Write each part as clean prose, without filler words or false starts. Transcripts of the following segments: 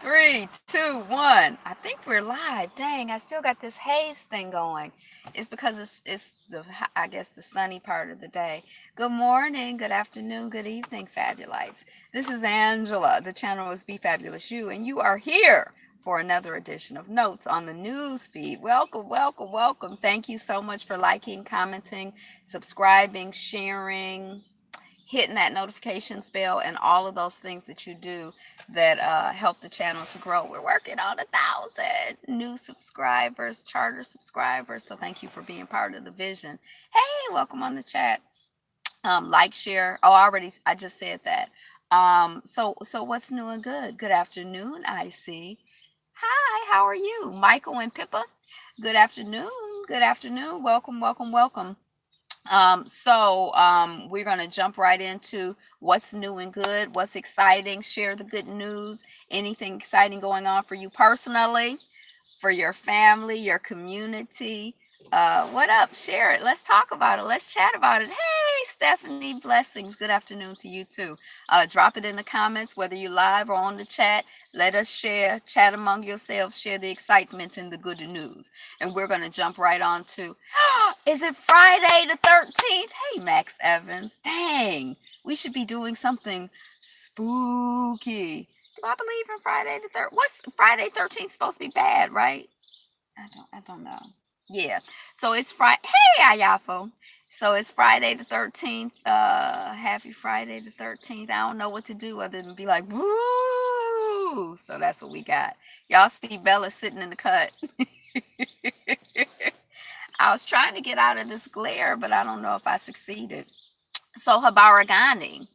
Three, two, one. I think we're live. Dang, I still got this haze thing going. It's because it's the I guess the sunny part of the day. Good morning, good afternoon, good evening, Fabulites. This is Angela. The channel is Be Fabulous You, and you are here for another edition of Notes on the News Feed. Welcome, welcome, welcome. Thank you so much for liking, commenting, subscribing, sharing, hitting that notifications bell, and all of those things that you do that help the channel to grow. We're working on 1,000 new subscribers, charter subscribers. So thank you for being part of the vision. Hey, welcome on the chat. Like, share. Oh, I just said that. So what's new and good? Good afternoon, I see. Hi, how are you? Michael and Pippa. Good afternoon. Good afternoon. Welcome, welcome, welcome. We're going to jump right into what's new and good, what's exciting, share the good news, anything exciting going on for you personally, for your family, your community. What up? Share it. Let's talk about it. Let's chat about it. Hey, Stephanie, blessings. Good afternoon to you too. Drop it in the comments, whether you live or on the chat. Let us share, chat among yourselves, share the excitement and the good news. And we're going to jump right on to, is it Friday the 13th? Hey, Max Evans. Dang, we should be doing something spooky. Do I believe in Friday the 13th? What's Friday 13th supposed to be bad, right? I don't know. Yeah. So it's Friday. Hey, Ayafo. So it's Friday the 13th. Happy Friday the 13th. I don't know what to do other than be like, woo. So that's what we got. Y'all see Bella sitting in the cut. I was trying to get out of this glare, but I don't know if I succeeded. So Habaragani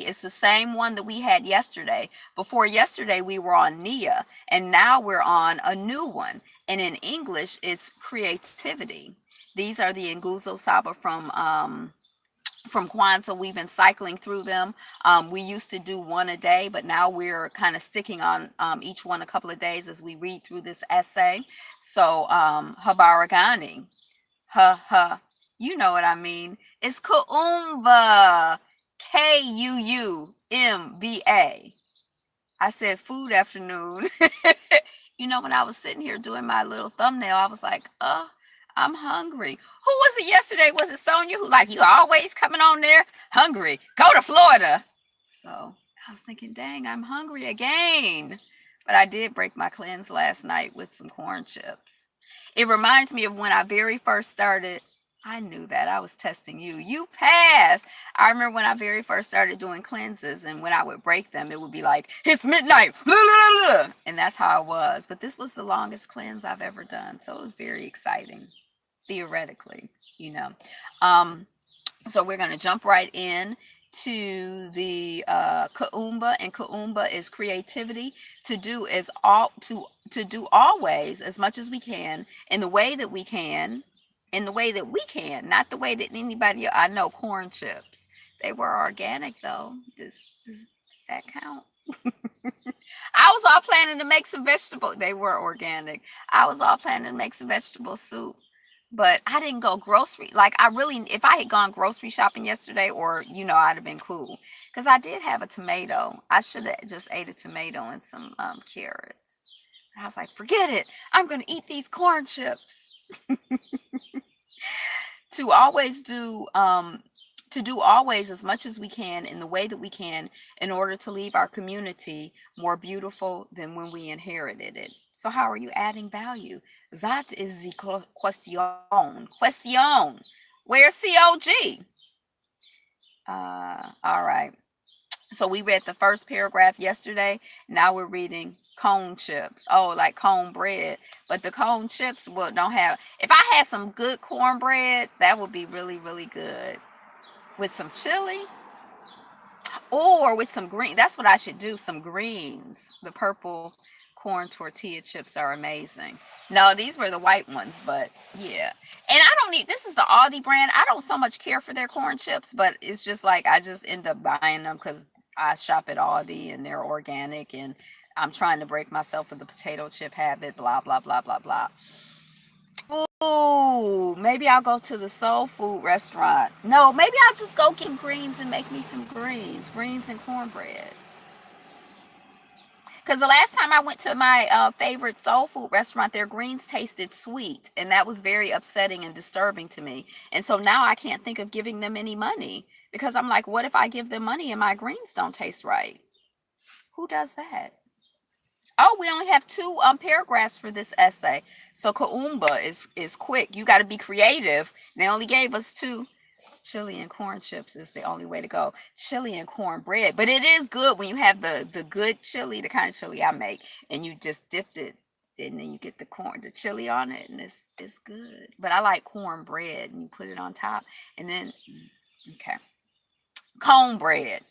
is the same one that we had yesterday. Before yesterday, we were on Nia, and now we're on a new one. And in English, it's creativity. These are the Nguzo Saba from Kwanzaa. We've been cycling through them. We used to do one a day, but now we're kind of sticking on each one a couple of days as we read through this essay. So, Habaragani, ha ha, you know what I mean. It's Kuumba, Kuumba. I said food afternoon. When I was sitting here doing my little thumbnail, I was like, I'm hungry. Who was it yesterday? Was it Sonia who like you always coming on there hungry? Go to Florida. So I was thinking, dang, I'm hungry again. But I did break my cleanse last night with some corn chips. It reminds me of when I very first started. I knew that. I was testing you. You passed. I remember when I very first started doing cleanses, and when I would break them, it would be like, it's midnight. And that's how I was. But this was the longest cleanse I've ever done. So it was very exciting, theoretically, you know. Um, so we're going to jump right in to the Kuumba, and Kuumba is creativity. To do always as much as we can in the way that we can, not the way that anybody. I know corn chips. They were organic though. Does that count? I was all planning to make some vegetable. They were organic. I was all planning to make some vegetable soup, but I didn't go grocery. Like I really, if I had gone grocery shopping yesterday, or I'd have been cool. Cause I did have a tomato. I should have just ate a tomato and some carrots. And I was like, forget it. I'm gonna eat these corn chips. To always do to do always as much as we can in the way that we can in order to leave our community more beautiful than when we inherited it. So how are you adding value? That is the question. Question. Where's COG? All right. So we read the first paragraph yesterday. Now we're reading cone chips. Oh, like cone bread. But the cone chips don't have. If I had some good cornbread, that would be really, really good with some chili or with some green. That's what I should do. Some greens. The purple corn tortilla chips are amazing. No, these were the white ones, but yeah. And I don't need. This is the Aldi brand. I don't so much care for their corn chips, but it's just like I just end up buying them because I shop at Aldi and they're organic, and I'm trying to break myself of the potato chip habit. Blah blah blah blah blah. Ooh, maybe I'll go to the soul food restaurant. No, maybe I'll just go get greens and make me some greens and cornbread. Because the last time I went to my favorite soul food restaurant, their greens tasted sweet, and that was very upsetting and disturbing to me. And so now I can't think of giving them any money because I'm like, what if I give them money and my greens don't taste right? Who does that? Oh, we only have two paragraphs for this essay. So Kaumba is quick. You got to be creative. They only gave us two. Chili and corn chips is the only way to go. Chili and corn bread, but it is good when you have the good chili, the kind of chili I make, and you just dipped it, and then you get the chili on it, and it's good. But I like corn bread, and you put it on top, and then okay, cornbread.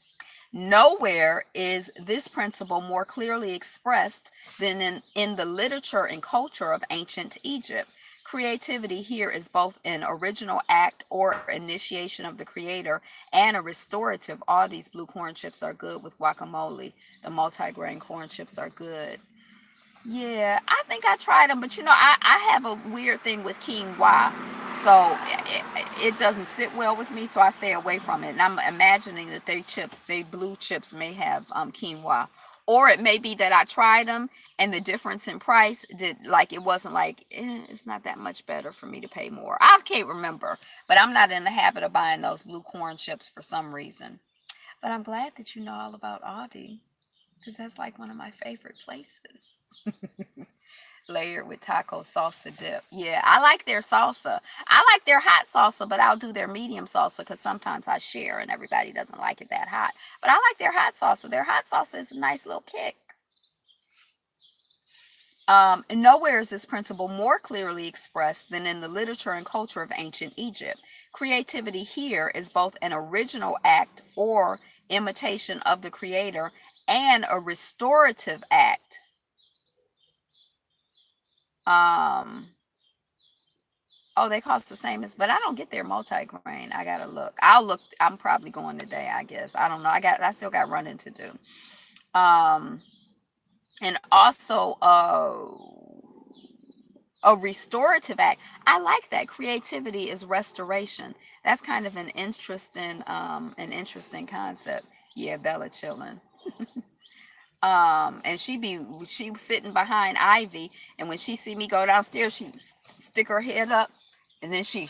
Nowhere is this principle more clearly expressed than in the literature and culture of ancient Egypt. Creativity here is both an original act or initiation of the creator and a restorative. All these blue corn chips are good with guacamole. The multigrain corn chips are good. Yeah, I think I tried them, but I have a weird thing with quinoa. So it doesn't sit well with me, so I stay away from it. And I'm imagining that they blue chips may have quinoa. Or it may be that I tried them and the difference in price it wasn't like, it's not that much better for me to pay more. I can't remember, but I'm not in the habit of buying those blue corn chips for some reason. But I'm glad that you know all about Aldi because that's like one of my favorite places. Layered with taco salsa dip. Yeah, I like their salsa. I like their hot salsa, but I'll do their medium salsa because sometimes I share and everybody doesn't like it that hot. But I like their hot salsa. Their hot salsa is a nice little kick. And nowhere is this principle more clearly expressed than in the literature and culture of ancient Egypt. Creativity here is both an original act or imitation of the creator and a restorative act. Um, Oh, they cost the same as, but I don't get their multi-grain. I gotta look. I'll look. I'm probably going today, I guess. I don't know. I still got running to do. Um, and also a restorative act. I like that. Creativity is restoration. That's kind of an interesting concept. Yeah, Bella chilling. And she was sitting behind Ivy, and when she see me go downstairs, she stick her head up, and then she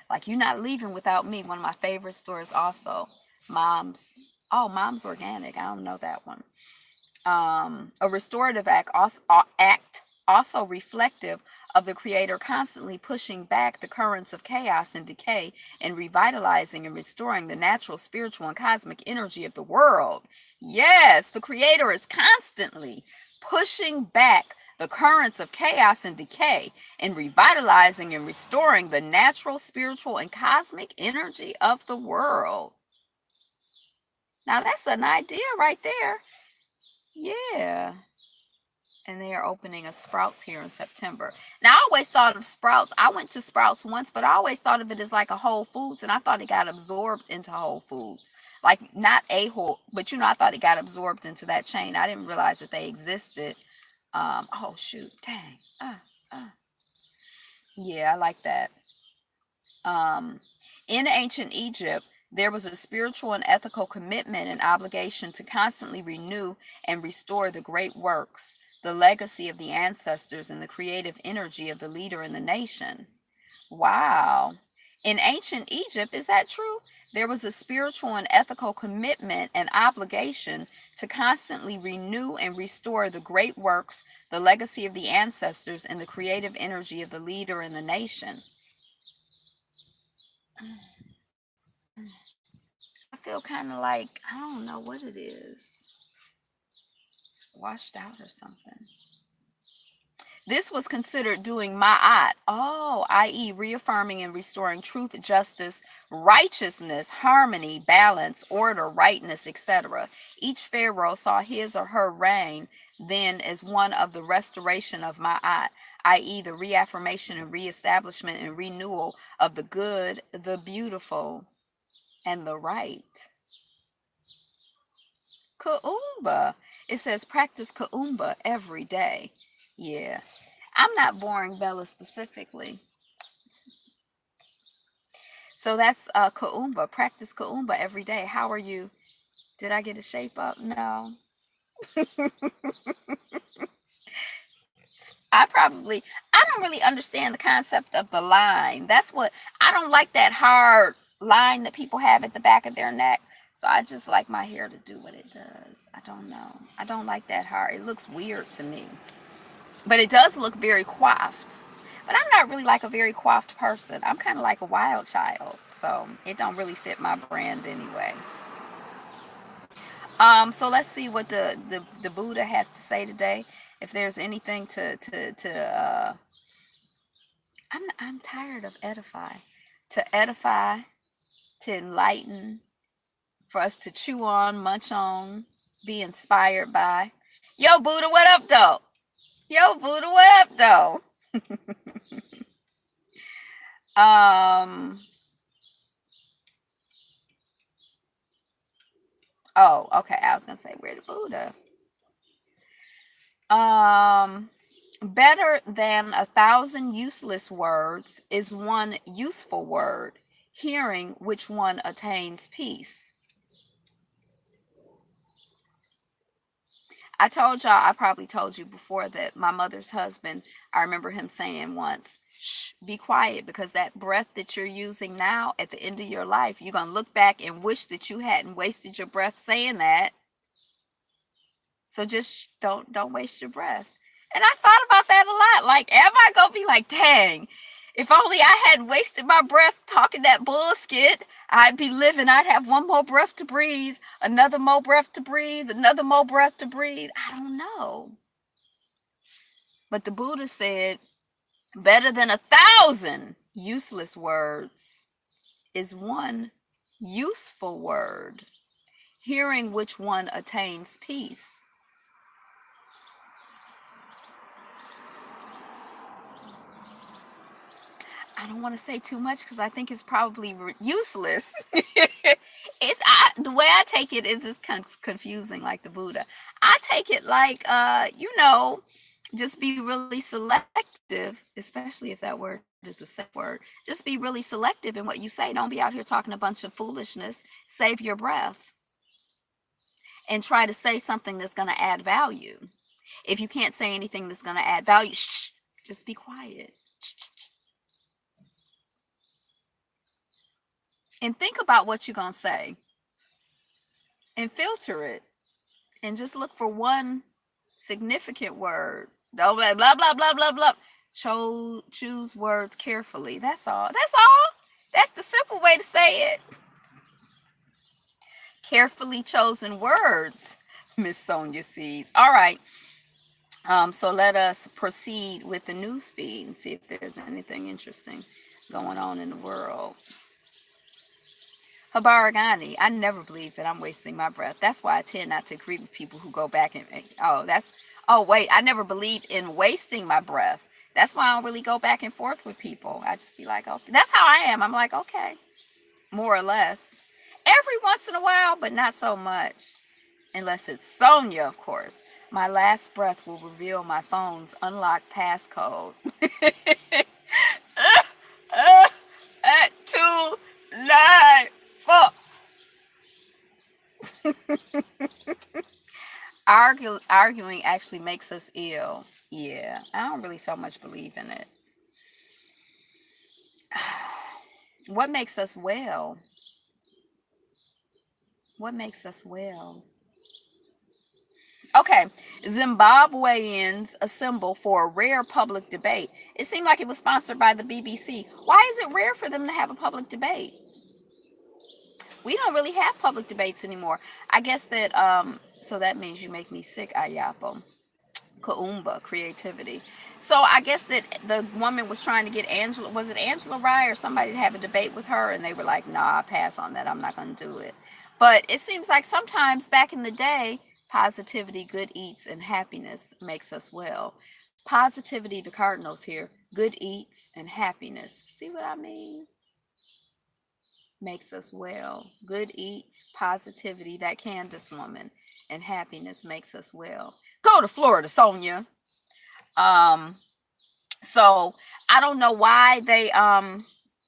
like, you're not leaving without me. One of my favorite stores also, Mom's. Oh, Mom's Organic. I don't know that one. A restorative act also reflective of the creator constantly pushing back the currents of chaos and decay and revitalizing and restoring the natural, spiritual, and cosmic energy of the world. Yes, the creator is constantly pushing back the currents of chaos and decay and revitalizing and restoring the natural, spiritual, and cosmic energy of the world. Now, that's an idea right there. Yeah. And they are opening a Sprouts here in September. Now, I always thought of Sprouts. I went to Sprouts once, but I always thought of it as like a Whole Foods, and I thought it got absorbed into Whole Foods. Like, not a whole, but I thought it got absorbed into that chain. I didn't realize that they existed. Oh shoot, dang. Uh. Yeah, I like that. Um, in ancient Egypt, there was a spiritual and ethical commitment and obligation to constantly renew and restore the great works, the legacy of the ancestors, and the creative energy of the leader in the nation. Wow. In ancient Egypt, is that true? There was a spiritual and ethical commitment and obligation to constantly renew and restore the great works, the legacy of the ancestors, and the creative energy of the leader in the nation. I feel kind of like, I don't know what it is, washed out or something. This was considered doing ma'at, i.e., reaffirming and restoring truth, justice, righteousness, harmony, balance, order, rightness, etc. Each pharaoh saw his or her reign then as one of the restoration of ma'at, i.e., the reaffirmation and reestablishment and renewal of the good, the beautiful, and the right. Kuumba. It says practice Kuumba every day. Yeah. I'm not boring Bella specifically. So that's Kuumba. Practice Kuumba every day. How are you? Did I get a shape up? No. I don't really understand the concept of the line. That's what I don't like, that hard line that people have at the back of their neck. So I just like my hair to do what it does. I don't know. I don't like that hard. It looks weird to me. But it does look very coiffed. But I'm not really like a very coiffed person. I'm kind of like a wild child. So it don't really fit my brand anyway. So let's see what the Buddha has to say today. If there's anything to I'm tired of edify. To edify, to enlighten, for us to chew on, munch on, be inspired by. Yo, Buddha, what up, though? Yo, Buddha, what up, though? Um. Oh, okay. I was gonna say, where the Buddha? Um. Better than 1,000 useless words is one useful word, hearing which one attains peace. I told y'all, I probably told you before, that my mother's husband, I remember him saying once, shh, be quiet, because that breath that you're using now, at the end of your life, you're going to look back and wish that you hadn't wasted your breath saying that. So just don't waste your breath. And I thought about that a lot. Like, am I gonna be like, dang, if only I hadn't wasted my breath talking that bullshit, I'd be living. I'd have one more breath to breathe, another more breath to breathe, another more breath to breathe. I don't know. But the Buddha said, better than 1,000 useless words is one useful word, hearing which one attains peace. I don't want to say too much because I think it's probably useless. The way I take it is it's confusing, like the Buddha. I take it like, just be really selective, especially if that word is a safe word. Just be really selective in what you say. Don't be out here talking a bunch of foolishness. Save your breath and try to say something that's going to add value. If you can't say anything that's going to add value, shh, just be quiet. Shh, shh, shh. And think about what you're going to say and filter it and just look for one significant word. Don't blah blah blah blah blah blah. Choose words carefully. That's all. That's all. That's the simple way to say it. Carefully chosen words, Miss Sonia sees. All right. So let us proceed with the news feed and see if there's anything interesting going on in the world. Habaragani, I never believe that I'm wasting my breath. That's why I tend not to agree with people who go back and, oh, wait, I never believed in wasting my breath. That's why I don't really go back and forth with people. I just be like, okay, that's how I am. I'm like, okay, more or less. Every once in a while, but not so much. Unless it's Sonia, of course. My last breath will reveal my phone's unlocked passcode. 294. Arguing actually makes us ill. Yeah, I don't really so much believe in it. What makes us well? What makes us well? Okay, Zimbabweans assemble for a rare public debate. It seemed like it was sponsored by the BBC. Why is it rare for them to have a public debate? We don't really have public debates anymore. I guess that so that means you make me sick, Ayapo. Kaumba creativity. So I guess that the woman was trying to get Angela, was it Angela Rye or somebody, to have a debate with her, and they were like, nah, I pass on that. I'm not going to do it. But it seems like sometimes back in the day, positivity, good eats, and happiness makes us well. Positivity, the Cardinals here, good eats and happiness. See what I mean? Makes us well. Good eats, positivity, that Candace woman, and happiness makes us well. Go to Florida, Sonia. Um, so I don't know why they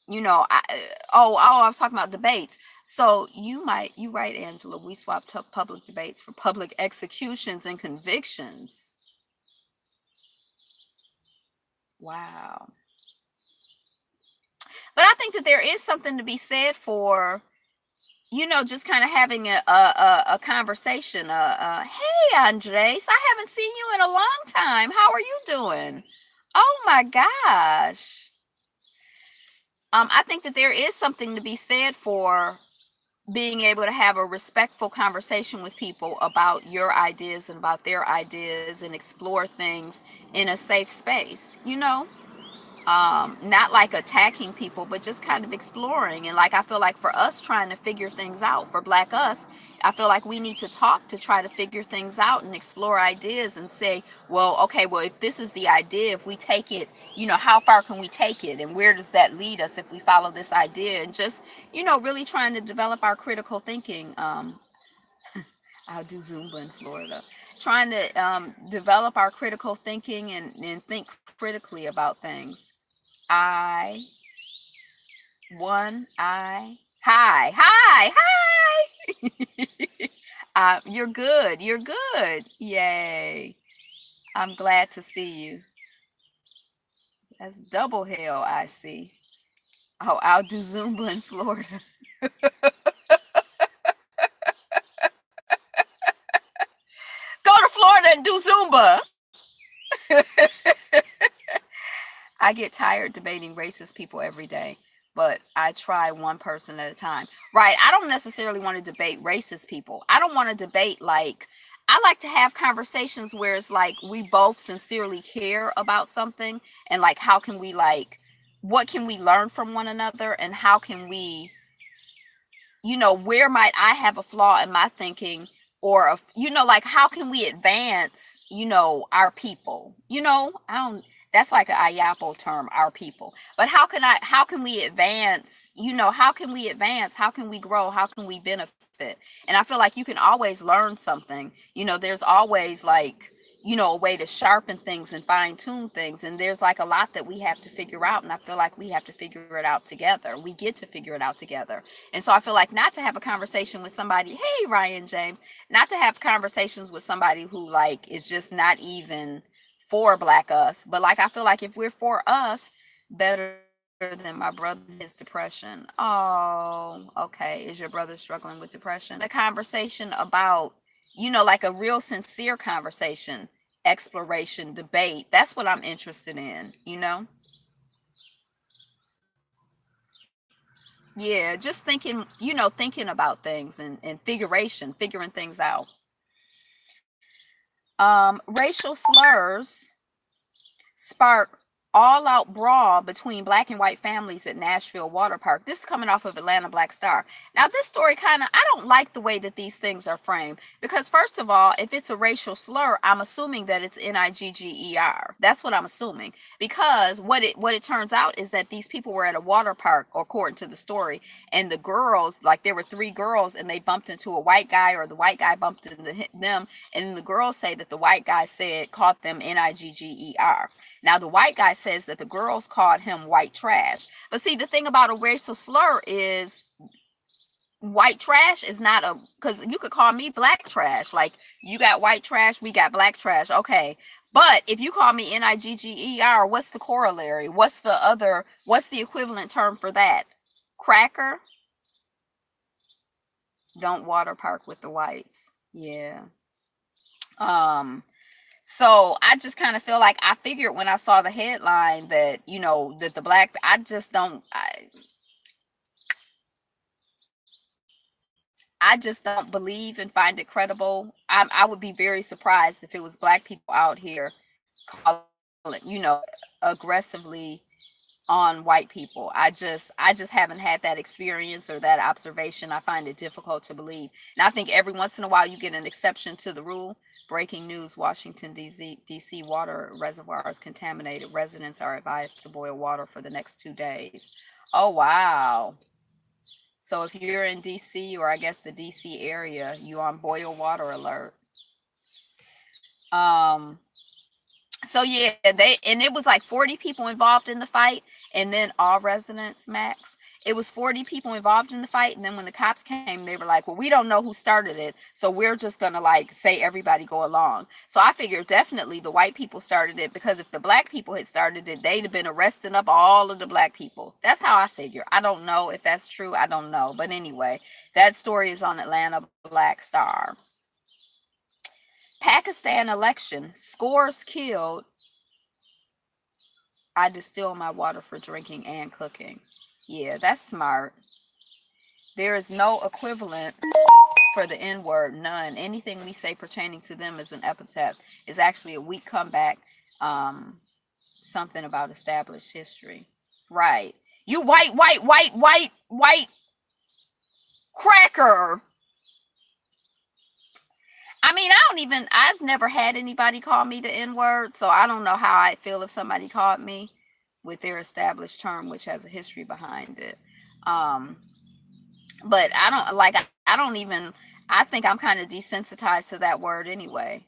You know, I was talking about debates. So you right, Angela. We swapped up public debates for public executions and convictions. Wow. But I think that there is something to be said for, just kind of having a conversation. Hey, Andres, I haven't seen you in a long time. How are you doing? Oh my gosh. I think that there is something to be said for being able to have a respectful conversation with people about your ideas and about their ideas and explore things in a safe space, not like attacking people, but just kind of exploring. And like, I feel like for us trying to figure things out, for black us, I feel like we need to talk to try to figure things out and explore ideas and say, well, okay, well, if this is the idea, if we take it, how far can we take it, and where does that lead us if we follow this idea? And just, really trying to develop our critical thinking. I'll do Zumba in Florida. Trying to develop our critical thinking and think critically about things. I hi, hi, hi. You're good. You're good. Yay. I'm glad to see you. That's double hell I see. Oh, I'll do Zumba in Florida. Go to Florida and do Zumba. I get tired debating racist people every day, but I try one person at a time. Right. I don't necessarily want to debate racist people. I don't want to debate like, I like to have conversations where it's like we both sincerely care about something, and like how can we like what can we learn from one another, and how can we, where might I have a flaw in my thinking, or like how can we advance, our people? I don't. That's like an IAPO term, our people. But how can we advance? How can we advance? How can we grow? How can we benefit? And I feel like you can always learn something. There's always like, a way to sharpen things and fine tune things. And there's like a lot that we have to figure out. And I feel like we have to figure it out together. We get to figure it out together. And so I feel like not to have a conversation with somebody, hey, Ryan James, not to have conversations with somebody who like is just not even for black us. But like, I feel like if we're for us, better than my brother, his depression. Oh, okay. Is your brother struggling with depression? A conversation about, like a real sincere conversation, exploration, debate. That's what I'm interested in. Yeah, just thinking, thinking about things and figuring things out. Racial slurs spark all out brawl between black and white families at Nashville Water Park. This is coming off of Atlanta Black Star. Now, this story I don't like the way that these things are framed, because, first of all, if it's a racial slur, I'm assuming that it's Nigger. That's what I'm assuming. Because what it turns out is that these people were at a water park, according to the story, and the girls, like there were three girls, and they bumped into a white guy, or the white guy bumped into them, and the girls say that the white guy called them Nigger. Now, the white guy says that the girls called him white trash. But see, the thing about a racial slur is white trash is not because you could call me black trash. Like, you got white trash, we got black trash. Okay. But if you call me Nigger, what's the corollary? What's the equivalent term for that? Cracker? Don't water park with the whites. Yeah. Um, So I just kind of feel like I figured when I saw the headline that, that the black, I just don't believe and find it credible. I would be very surprised if it was black people out here calling, aggressively on white people. I just haven't had that experience or that observation. I find it difficult to believe. And I think every once in a while you get an exception to the rule. Breaking news: Washington, D.C. water reservoir is contaminated. Residents are advised to boil water for the next 2 days. Oh, wow. So if you're in D.C., or I guess the D.C. area, you on boil water alert. Um, So yeah, it was like 40 people involved in the fight, and then all residents max. It was 40 people involved in the fight, and then when the cops came, they were like, "Well, we don't know who started it, so we're just gonna like say everybody go along." So I figured definitely the white people started it, because if the black people had started it, they'd have been arresting up all of the black people. That's how I figure. I don't know if that's true. I don't know, but anyway, that story is on Atlanta Black Star. Pakistan election, scores killed. I distill my water for drinking and cooking. Yeah, that's smart. There is no equivalent for the N word, none. Anything we say pertaining to them is an epithet. Is actually a weak comeback. Um, Something about established history. Right. You white cracker. I mean, I've never had anybody call me the N word, so I don't know how I'd feel if somebody called me with their established term, which has a history behind it. Um, but I don't like, I don't even, I think I'm kind of desensitized to that word anyway.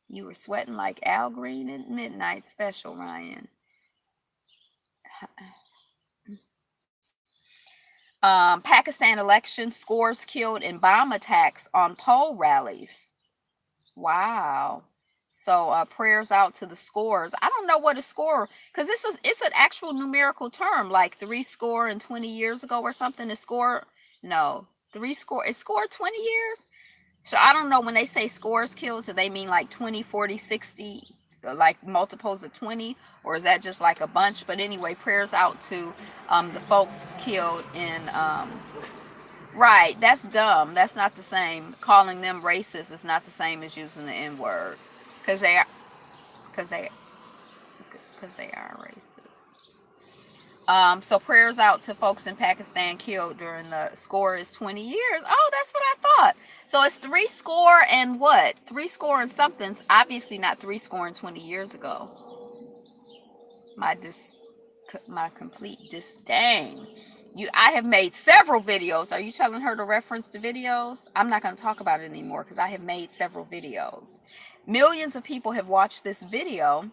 You were sweating like Al Green at midnight special, Ryan. Pakistan election, scores killed in bomb attacks on poll rallies. Wow. So prayers out to the scores. I don't know what a score, because it's an actual numerical term, like three score and 20 years ago or something. A score, no, three score. Is score 20 years? So I don't know, when they say scores killed, do they mean like 20, 40, 60, like multiples of 20, or is that just like a bunch? But anyway, prayers out to the folks killed in right, that's dumb. That's not the same. Calling them racist is not the same as using the N word, because they are, because they because they are racist. So prayers out to folks in Pakistan killed during the score is 20 years. Oh, that's what I thought. So it's three score and what? Three score and something's obviously not three score and 20 years ago. My dis my complete disdain. I have made several videos. Are you telling her to reference the videos? I'm not going to talk about it anymore because I have made several videos. Millions of people have watched this video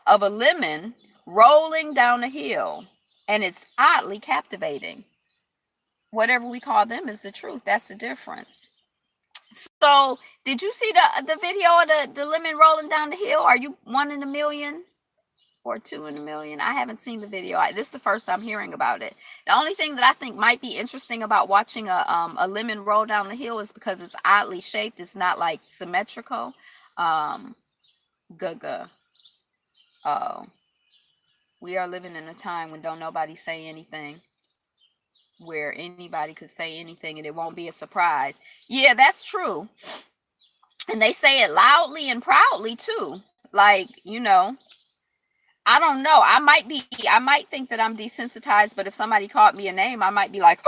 of a lemon rolling down a hill, and it's oddly captivating. Whatever we call them is the truth. That's the difference. So, did you see the video of the lemon rolling down the hill? Are you one in a million? Or two in a million. I haven't seen the video. This is the first I'm hearing about it. The only thing that I think might be interesting about watching a lemon roll down the hill is because it's oddly shaped. It's not like symmetrical. Um, Gaga. Oh, we are living in a time when don't nobody say anything, where anybody could say anything and it won't be a surprise. Yeah, that's true. And they say it loudly and proudly too. Like, I don't know. I might think that I'm desensitized, but if somebody called me a name, I might be like,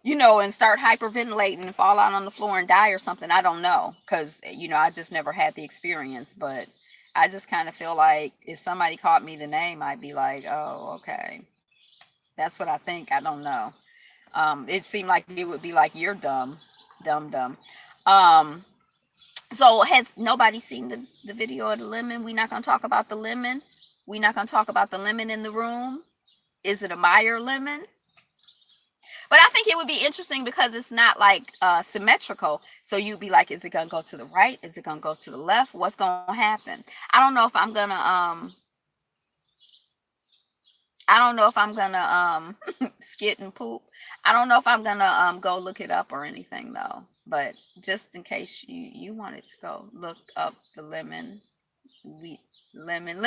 and start hyperventilating and fall out on the floor and die or something. I don't know. Because, I just never had the experience. But I just kind of feel like if somebody called me the name, I'd be like, oh, okay. That's what I think. I don't know. It seemed like it would be like, you're dumb, dumb, dumb. Um, so has nobody seen the video of the lemon? We're not gonna talk about the lemon. We're not gonna talk about the lemon in the room. Is it a Meyer lemon? But I think it would be interesting because it's not like symmetrical. So you'd be like, is it gonna go to the right? Is it gonna go to the left? What's gonna happen? I don't know if I'm gonna I don't know if I'm gonna skit and poop. I don't know if I'm gonna go look it up or anything though. But just in case you wanted to go look up the lemon, we lemon.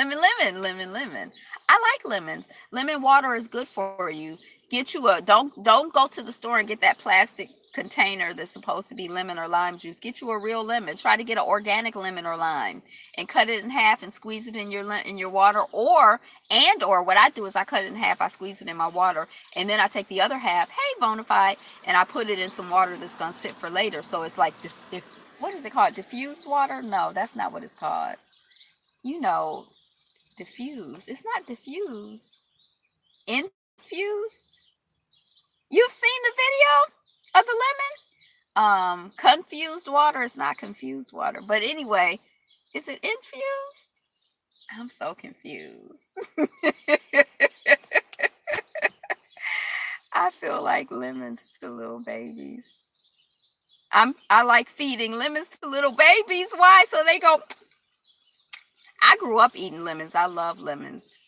I like lemons. Lemon water is good for you. Get you a don't go to the store and get that plastic container that's supposed to be lemon or lime juice. Get you a real lemon. Try to get an organic lemon or lime and cut it in half and squeeze it in your water, or what I do is I cut it in half, I squeeze it in my water, and then I take the other half, hey Bonafide, and I put it in some water that's going to sit for later. So it's like if what is it called? Diffused water? No, that's not what it's called. You know, diffused. It's not diffused. Infused. You've seen the video of the lemon? Confused water is not confused water. But anyway, is it infused? I'm so confused. I feel like lemons to little babies. I like feeding lemons to little babies. Why? So they go. I grew up eating lemons. I love lemons.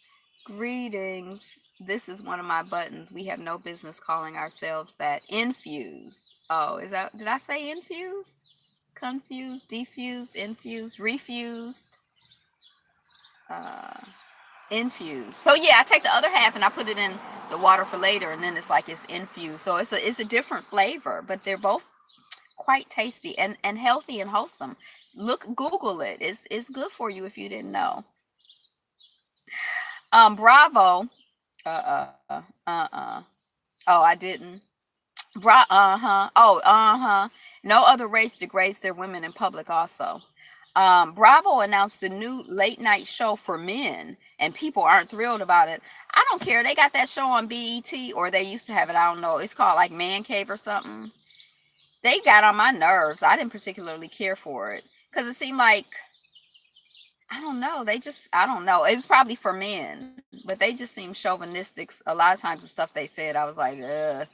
Greetings. This is one of my buttons. We have no business calling ourselves that. Infused. Oh, is that, did I say infused? Confused, defused, infused, refused, uh, infused. So yeah, I take the other half and I put it in the water for later, and then it's like it's infused. So it's a different flavor, but they're both quite tasty and healthy and wholesome. Look, Google it. It's good for you if you didn't know. Bravo. Uh-uh. Oh, I didn't. Uh-huh. Oh, uh-huh. No other race degrades their women in public also. Bravo announced a new late night show for men, and people aren't thrilled about it. I don't care. They got that show on BET, or they used to have it. I don't know. It's called like Man Cave or something. They got on my nerves. I didn't particularly care for it because it seemed like, I don't know. They just, I don't know. It's probably for men, but they just seem chauvinistic. A lot of times the stuff they said, I was like, ugh.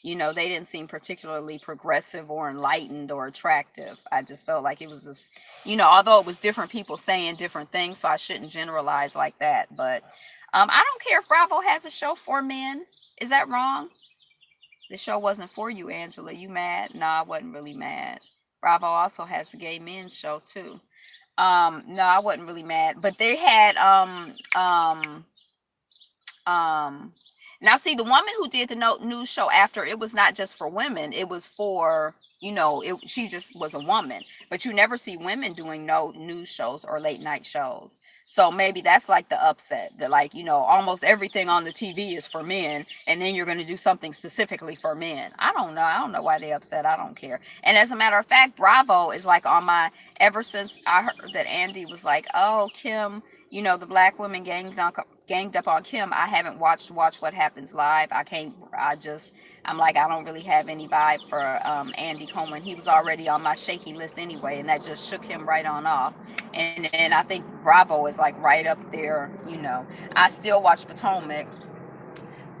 They didn't seem particularly progressive or enlightened or attractive. I just felt like it was this, although it was different people saying different things, so I shouldn't generalize like that. But I don't care if Bravo has a show for men. Is that wrong? The show wasn't for you, Angela. You mad? No, I wasn't really mad. Bravo also has the gay men's show too. No, I wasn't really mad, but they had um now see, the woman who did the news show after, it was not just for women, it was for, she just was a woman, but you never see women doing no news shows or late night shows. So maybe that's like the upset, that like, almost everything on the TV is for men, and then you're going to do something specifically for men. I don't know why they upset. I don't care. And as a matter of fact, Bravo is like on my, ever since I heard that Andy was like, oh, Kim, the black women ganged up on Kim. I haven't watch What Happens Live. I can't. I'm like, I don't really have any vibe for Andy Cohen. He was already on my shaky list anyway, and that just shook him right on off. And I think Bravo is like right up there. I still watch Potomac.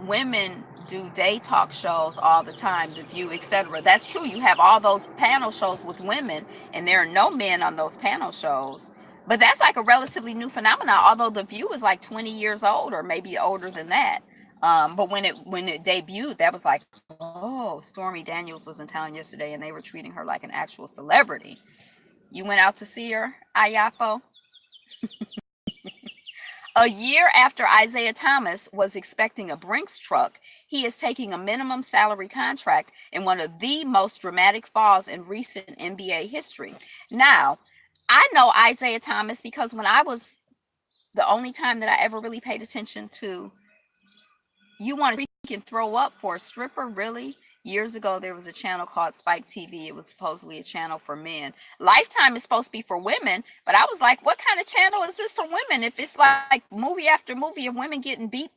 Women do day talk shows all the time, The View, etc. That's true. You have all those panel shows with women, and there are no men on those panel shows. But that's like a relatively new phenomenon, although The View is like 20 years old or maybe older than that. But when it debuted, that was like, oh, Stormy Daniels was in town yesterday, and they were treating her like an actual celebrity. You went out to see her, Ayapo? A year after Isaiah Thomas was expecting a Brinks truck, he is taking a minimum salary contract in one of the most dramatic falls in recent NBA history. Now, I know Isaiah Thomas because when I was, the only time that I ever really paid attention to, you want to freaking throw up for a stripper, really? Years ago, there was a channel called Spike TV. It was supposedly a channel for men. Lifetime is supposed to be for women, but I was like, what kind of channel is this for women? If it's like movie after movie of women getting beat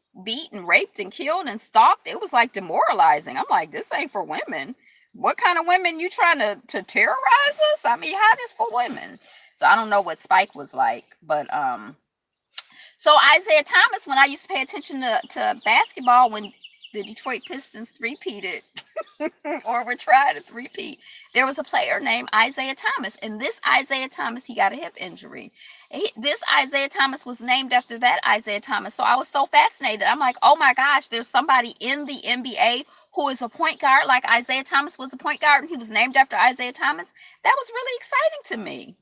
and raped and killed and stalked, it was like demoralizing. I'm like, this ain't for women. What kind of women you trying to terrorize us? I mean, how this for women? So I don't know what Spike was like, but so Isaiah Thomas, when I used to pay attention to basketball, when the Detroit Pistons three-peated or were trying to three-peat, there was a player named Isaiah Thomas. And this Isaiah Thomas, he got a hip injury. This Isaiah Thomas was named after that Isaiah Thomas. So I was so fascinated. I'm like, oh my gosh, there's somebody in the NBA who is a point guard, like Isaiah Thomas was a point guard, and he was named after Isaiah Thomas. That was really exciting to me.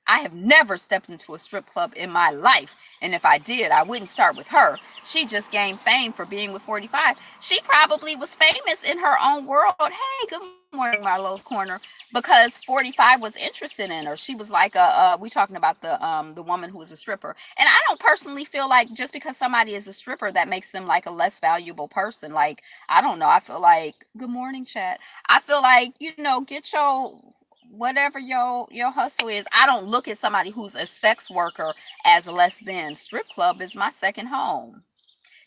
I have never stepped into a strip club in my life. And if I did, I wouldn't start with her. She just gained fame for being with 45. She probably was famous in her own world. Hey, good morning, Marlowe's Corner. Because 45 was interested in her. She was like we talking about the woman who was a stripper. And I don't personally feel like just because somebody is a stripper, that makes them like a less valuable person. Like, I don't know. I feel like, good morning, chat. I feel like, get your whatever your hustle is. I don't look at somebody who's a sex worker as less than. Strip club is my second home.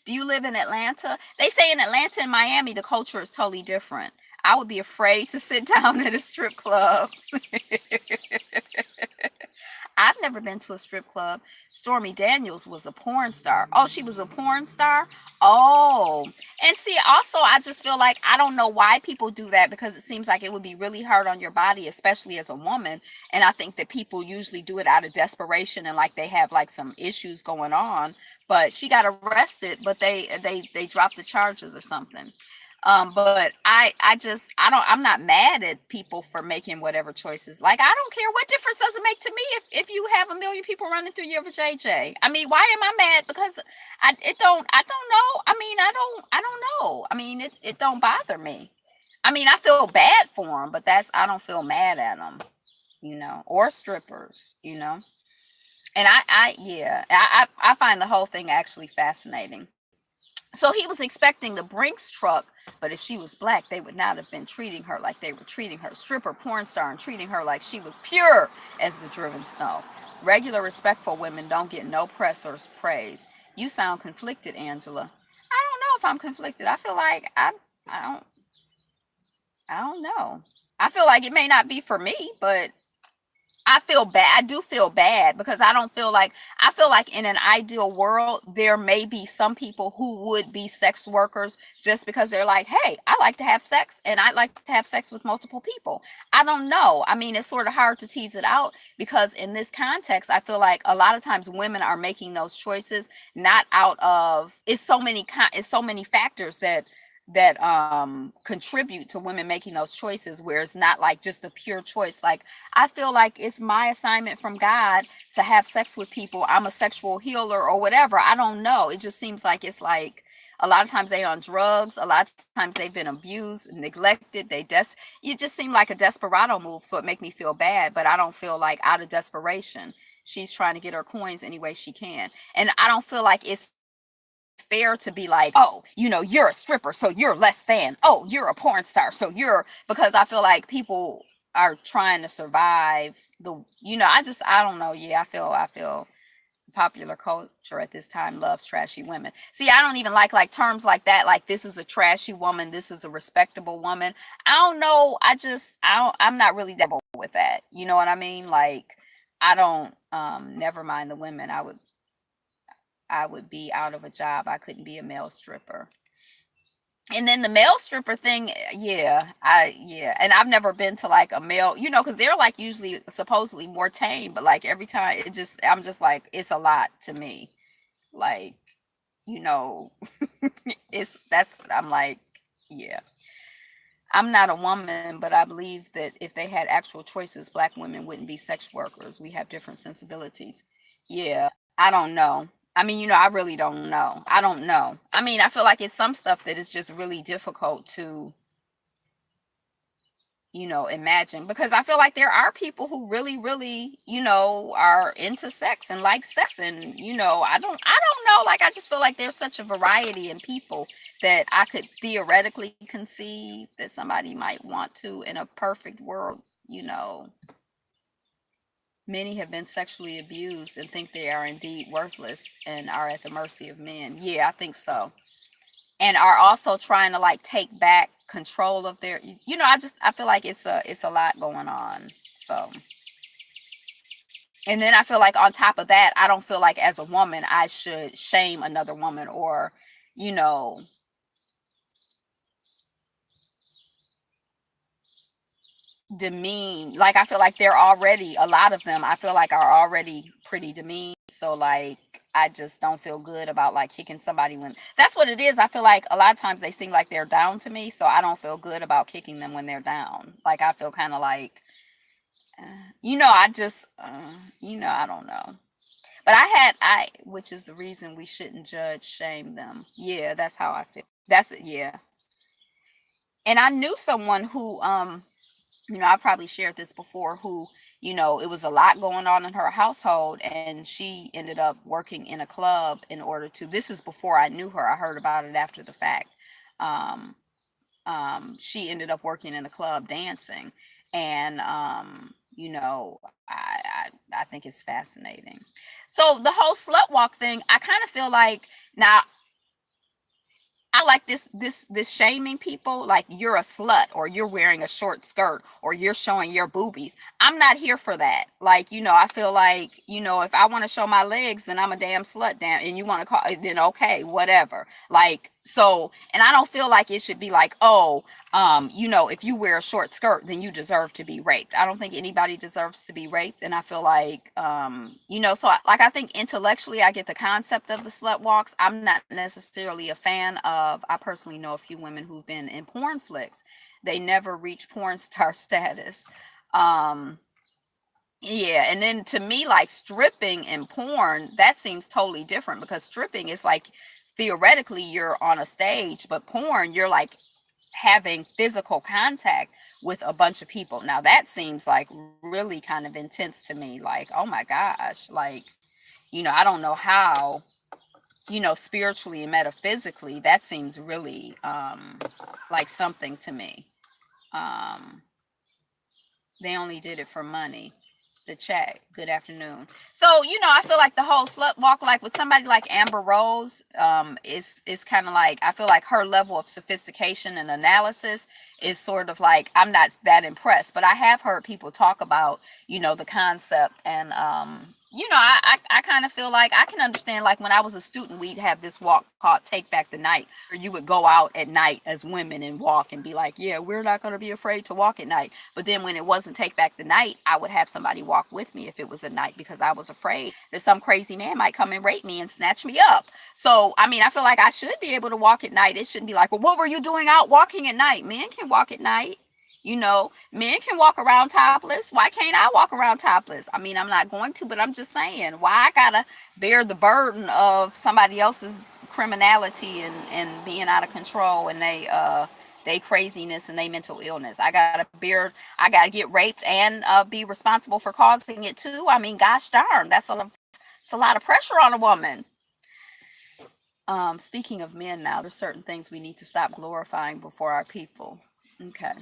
Do you live in Atlanta? They say in Atlanta and Miami the culture is totally different. I would be afraid to sit down at a strip club. I've never been to a strip club. Stormy Daniels was a porn star. Oh, she was a porn star? Oh. And see, also, I just feel like I don't know why people do that, because it seems like it would be really hard on your body, especially as a woman. And I think that people usually do it out of desperation and like they have like some issues going on. But she got arrested, but they dropped the charges or something. But I'm not mad at people for making whatever choices. Like, I don't care, what difference does it make to me if you have a million people running through your JJ? I mean, why am I mad? Because I don't know. I mean, I don't know. I mean, it don't bother me. I mean, I feel bad for them, but I don't feel mad at them, or strippers, And I find the whole thing actually fascinating. So he was expecting the Brinks truck, but if she was black, they would not have been treating her like they were treating her. Stripper porn star, and treating her like she was pure as the driven snow. Regular, respectful women don't get no press or praise. You sound conflicted, Angela. I don't know if I'm conflicted. I feel like I don't I don't know. I feel like it may not be for me, but I feel bad. I do feel bad because I feel like in an ideal world, there may be some people who would be sex workers just because they're like, hey, I like to have sex and I like to have sex with multiple people. I don't know. I mean, it's sort of hard to tease it out because in this context, I feel like a lot of times women are making those choices not out of, it's so many factors that contribute to women making those choices, where it's not like just a pure choice. Like, I feel like it's my assignment from God to have sex with people. I'm a sexual healer or whatever. I don't know. It just seems like it's like a lot of times they on drugs, a lot of times they've been abused, neglected, you just seem like a desperado move, so it make me feel bad, but I don't feel like out of desperation. She's trying to get her coins any way she can. And I don't feel like it's fair to be like, oh, you're a stripper, so you're less than. Oh, you're a porn star, so because I feel like people are trying to survive I don't know. Yeah, I feel popular culture at this time loves trashy women. See, I don't even like terms like that, like this is a trashy woman, this is a respectable woman. I don't know. I'm not really that with that. You know what I mean? Like, I don't never mind the women. I would be out of a job. I couldn't be a male stripper. And then the male stripper thing, yeah. And I've never been to like a male, because they're like usually supposedly more tame, but like every time I'm just like, it's a lot to me. Like, you know, I'm like, yeah. I'm not a woman, but I believe that if they had actual choices, black women wouldn't be sex workers. We have different sensibilities. Yeah, I don't know. I mean, I really don't know. I don't know. I mean, I feel like it's some stuff that is just really difficult to, imagine, because I feel like there are people who really, really, are into sex and like sex, and I don't know. Like, I just feel like there's such a variety in people that I could theoretically conceive that somebody might want to in a perfect world. Many have been sexually abused and think they are indeed worthless and are at the mercy of men. Yeah, I think so. And are also trying to like take back control of their, I feel like it's a lot going on. So, and then I feel like on top of that, I don't feel like as a woman I should shame another woman, or, you know, demean. Like, I feel like they're already, a lot of them I feel like are already pretty demean. So like, I just don't feel good about like kicking somebody when that's what it is. I feel like a lot of times they seem like they're down to me, so I don't feel good about kicking them when they're down. Like, I feel kind of like, I just, I don't know. But which is the reason we shouldn't judge, shame them. Yeah, that's how I feel. Yeah. And I knew someone who, I've probably shared this before, who, it was a lot going on in her household, and she ended up working in a club in order to, this is before I knew her. I heard about it after the fact. Um, she ended up working in a club dancing, and I think it's fascinating. So the whole slut walk thing, I kind of feel like now I like this shaming people like you're a slut or you're wearing a short skirt or you're showing your boobies. I'm not here for that. Like, I feel like, if I want to show my legs, then I'm a damn slut down, and you want to call it, then okay, whatever. Like, so, and I don't feel like it should be like, oh, if you wear a short skirt, then you deserve to be raped. I don't think anybody deserves to be raped. And I feel like, I think intellectually, I get the concept of the slut walks. I'm not necessarily a fan of, I personally know a few women who've been in porn flicks. They never reach porn star status. Um, yeah, and then to me, like stripping and porn, that seems totally different because stripping is like theoretically you're on a stage, but porn, you're like having physical contact with a bunch of people. Now that seems like really kind of intense to me. Like, oh my gosh, like, I don't know how, spiritually and metaphysically, that seems really like something to me. Um, they only did it for money. The chat. Good afternoon. So, I feel like the whole slut walk, like with somebody like Amber Rose, is kind of like, I feel like her level of sophistication and analysis is sort of like, I'm not that impressed, but I have heard people talk about, the concept, and I kind of feel like I can understand, like when I was a student, we'd have this walk called Take Back the Night, where you would go out at night as women and walk and be like, yeah, we're not going to be afraid to walk at night. But then when it wasn't Take Back the Night, I would have somebody walk with me if it was at night, because I was afraid that some crazy man might come and rape me and snatch me up. So, I mean, I feel like I should be able to walk at night. It shouldn't be like, well, what were you doing out walking at night? Men can walk at night. Men can walk around topless. Why can't I walk around topless? I mean, I'm not going to, but I'm just saying, why I gotta bear the burden of somebody else's criminality and being out of control, and they craziness and they mental illness. I gotta get raped and be responsible for causing it too. I mean, gosh darn, it's a lot of pressure on a woman. Speaking of men now, there's certain things we need to stop glorifying before our people. Okay.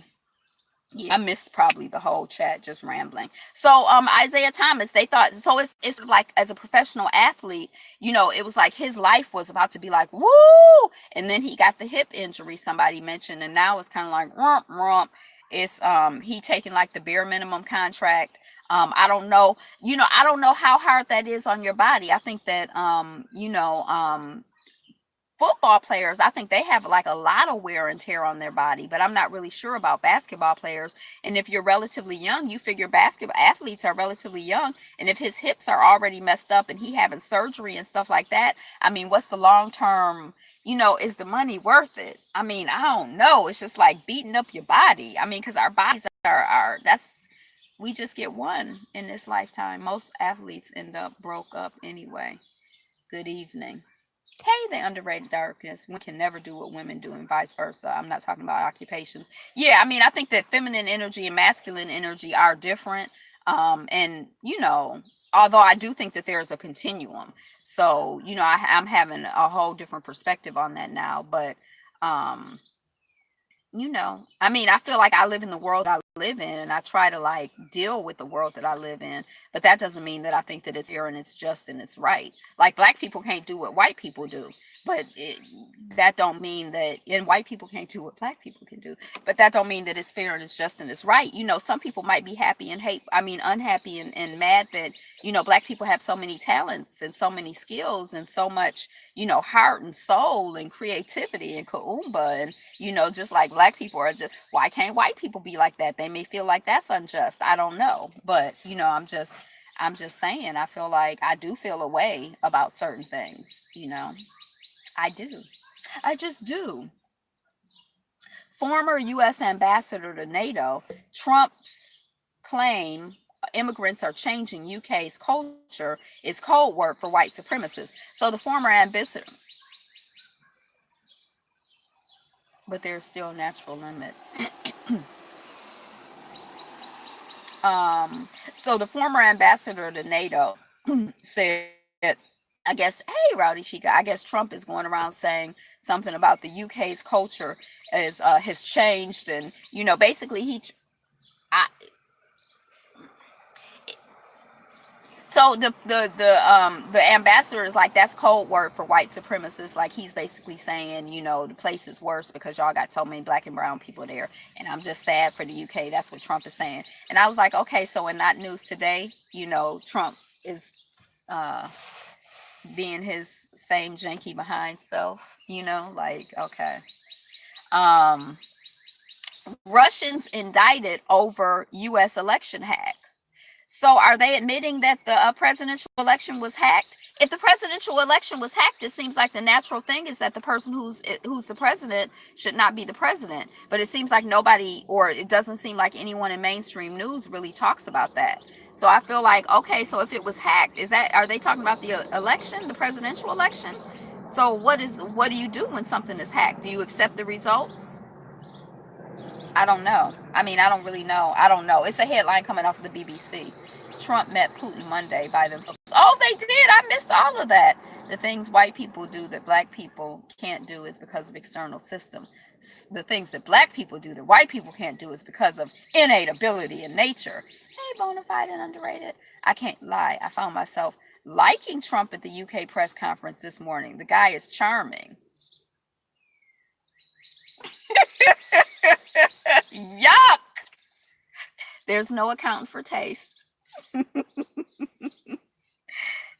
Yeah, I missed probably the whole chat just rambling. So Isaiah Thomas, they thought, so it's like as a professional athlete, it was like his life was about to be like woo, and then he got the hip injury somebody mentioned, and now it's kind of like rump rump. It's he taking like the bare minimum contract. I don't know, I don't know how hard that is on your body. I think that football players, I think they have like a lot of wear and tear on their body, but I'm not really sure about basketball players. And if you're relatively young, you figure basketball athletes are relatively young, and if his hips are already messed up and he having surgery and stuff like that, I mean, what's the long term, is the money worth it? I mean, I don't know. It's just like beating up your body. I mean, because our bodies are that's we just get one in this lifetime. Most athletes end up broke up anyway. Good evening. Hey, the underrated darkness. We can never do what women do, and vice versa. I'm not talking about occupations. Yeah, I mean, I think that feminine energy and masculine energy are different. And although I do think that there's a continuum. So, I'm having a whole different perspective on that now. But um, I mean, I feel like I live in the world I live in, and I try to like deal with the world that I live in, but that doesn't mean that I think that it's fair and it's just and it's right. Like black people can't do what white people do, but that don't mean that, and white people can't do what black people can do, but that don't mean that it's fair and it's just and it's right. Some people might be happy and unhappy and mad that, black people have so many talents and so many skills and so much, heart and soul and creativity and kaumba, and just like black people are just, why can't white people be like that? They may feel like that's unjust. I don't know. But, I'm just saying, I feel like I do feel a way about certain things, I do. I just do. Former US ambassador to NATO, Trump's claim immigrants are changing UK's culture is code word for white supremacists. So the former ambassador, but there's still natural limits. So the former ambassador to NATO said, I guess, hey, Rowdy Chica, I guess Trump is going around saying something about the UK's culture is has changed, and basically I So the ambassador is like, that's code word for white supremacists. Like, he's basically saying, the place is worse because y'all got so many black and brown people there, and I'm just sad for the UK. That's what Trump is saying. And I was like, okay, so in that news today, Trump is uh being his same janky behind self, like, okay. um Russians indicted over US election hack. So are they admitting that the presidential election was hacked? If the presidential election was hacked, it seems like the natural thing is that the person who's the president should not be the president. But it seems like nobody, or it doesn't seem like anyone in mainstream news really talks about that. So I feel like, okay, so if it was hacked, are they talking about the election, the presidential election? So what do you do when something is hacked? Do you accept the results? I don't know. I mean, I don't really know. I don't know. It's a headline coming off of the BBC. Trump met Putin Monday by themselves. Oh, they did. I missed all of that. The things white people do that black people can't do is because of external systems. The things that black people do that white people can't do is because of innate ability in nature. Hey, bona fide and underrated. I can't lie. I found myself liking Trump at the UK press conference this morning. The guy is charming. Yuck! There's no accounting for taste.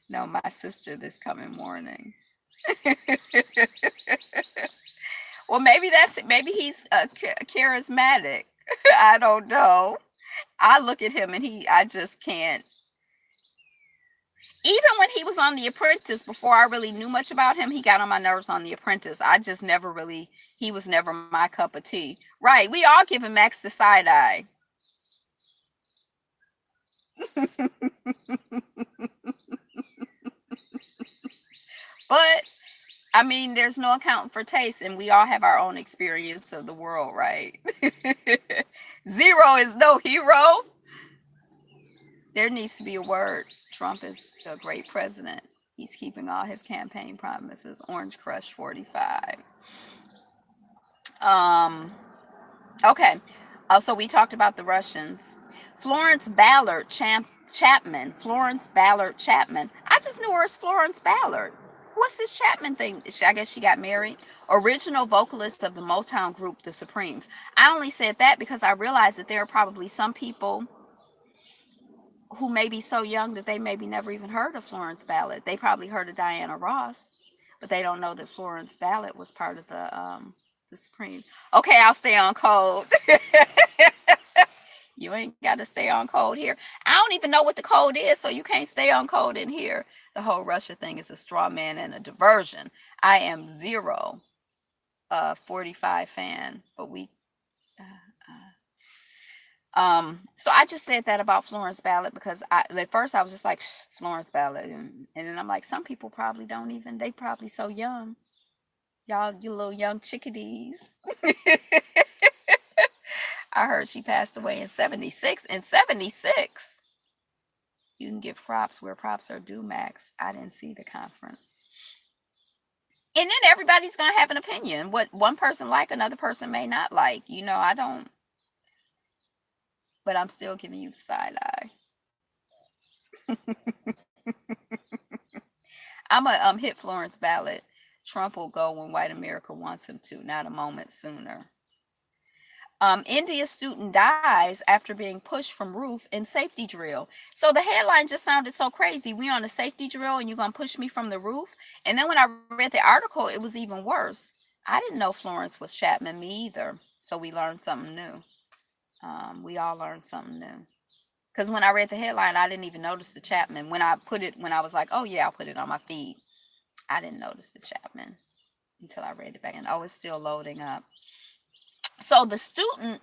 No, my sister this coming morning. Well, maybe he's charismatic. I don't know. I look at him and I just can't. Even when he was on The Apprentice, before I really knew much about him, he got on my nerves on The Apprentice. I just never really, he was never my cup of tea. Right. We all giving Max the side eye. But I mean, there's no accounting for taste, and we all have our own experience of the world, right? Zero is no hero. There needs to be a word. Trump is a great president. He's keeping all his campaign promises. Orange Crush 45. Um, okay. Also, we talked about the Russians. Florence Ballard Chapman. Florence Ballard Chapman. I just knew her as Florence Ballard. What's this Chapman thing? I guess she got married. Original vocalist of the Motown group, The Supremes. I only said that because I realized that there are probably some people who may be so young that they maybe never even heard of Florence Ballard. They probably heard of Diana Ross, but they don't know that Florence Ballard was part of the Supremes. Okay, I'll stay on code. You ain't got to stay on code here. I don't even know what the code is, so you can't stay on code in here. The whole Russia thing is a straw man and a diversion. I am zero 45 fan, but we so I just said that about Florence Ballard because at first I was just like Florence Ballard, and then I'm like, some people probably don't even, they probably so young. Y'all, you little young chickadees. I heard she passed away in 76. In 76, you can give props where props are due, Max. I didn't see the conference. And then everybody's gonna have an opinion. What one person like, another person may not like. I don't, but I'm still giving you the side eye. I'm a hit Florence Ballard. Trump will go when white America wants him to, not a moment sooner. India student dies after being pushed from roof in safety drill. So the headline just sounded so crazy. We on a safety drill and you're gonna push me from the roof. And then when I read the article, it was even worse. I didn't know Florence was Chapman, me either. So we learned something new. We all learned something new. Because when I read the headline, I didn't even notice the Chapman. When I was like, oh yeah, I'll put it on my feed. I didn't notice the Chapman until I read it back. And oh, it's still loading up. So the student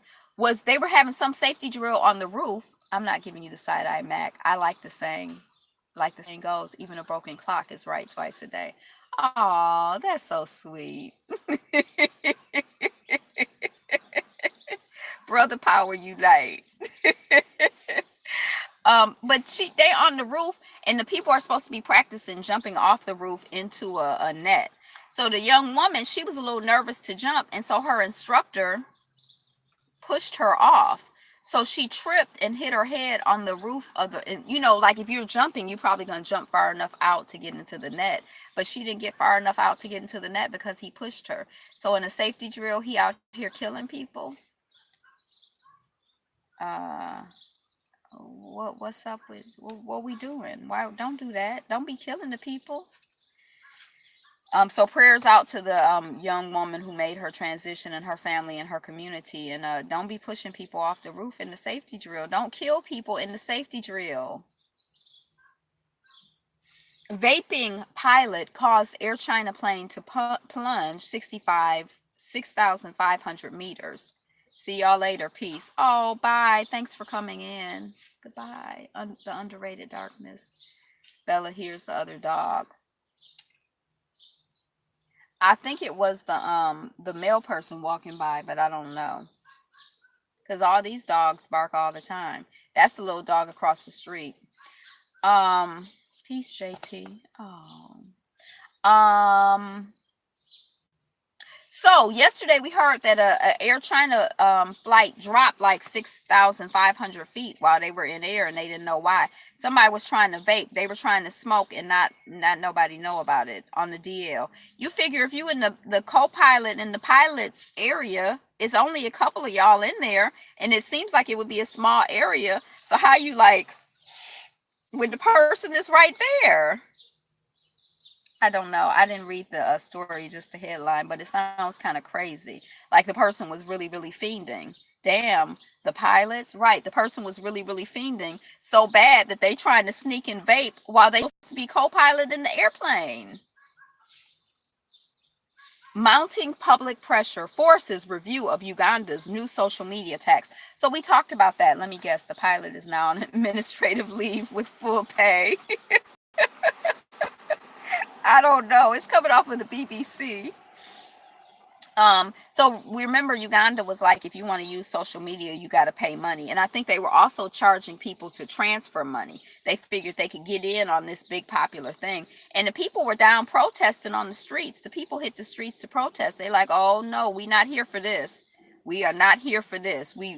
they were having some safety drill on the roof. I'm not giving you the side eye, Mac. I like the saying goes, even a broken clock is right twice a day. Oh, that's so sweet. Brother power unite. But they on the roof, and the people are supposed to be practicing jumping off the roof into a net. So the young woman, she was a little nervous to jump, and so her instructor pushed her off. So she tripped and hit her head on the roof of the, and, you know, like if you're jumping, you're probably going to jump far enough out to get into the net. But she didn't get far enough out to get into the net because he pushed her. So in a safety drill, he out here killing people. Uh, what's up with what we doing? Why don't do that? Don't be killing the people. So prayers out to the young woman who made her transition and her family and her community. And don't be pushing people off the roof in the safety drill. Don't kill people in the safety drill. Vaping pilot caused Air China plane to plunge 6,500 meters. See y'all later. Peace. Oh, bye. Thanks for coming in. Goodbye. The underrated darkness. Bella hears the other dog. I think it was the male person walking by, but I don't know. Cause all these dogs bark all the time. That's the little dog across the street. Um, Peace, JT. Oh. So yesterday we heard that a Air China flight dropped like 6,500 feet while they were in air, and they didn't know why. Somebody was trying to vape. They were trying to smoke, and not nobody know about it on the DL. You figure if you in the co-pilot in the pilot's area, it's only a couple of y'all in there, and it seems like it would be a small area. So how you like when the person is right there? I don't know. I didn't read the story, just the headline, but it sounds kind of crazy. Like the person was really, really fiending. Damn, the pilots, right? The person was really, really fiending so bad that they trying to sneak and vape while they supposed to be co-pilot in the airplane. Mounting public pressure forces review of Uganda's new social media tax. So we talked about that. Let me guess. The pilot is now on administrative leave with full pay. I don't know. It's coming off of the BBC. So we remember Uganda was like, if you want to use social media, you got to pay money. And I think they were also charging people to transfer money. They figured they could get in on this big popular thing. And the people were down protesting on the streets. The people hit the streets to protest. They like, oh no, we not here for this. We are not here for this. We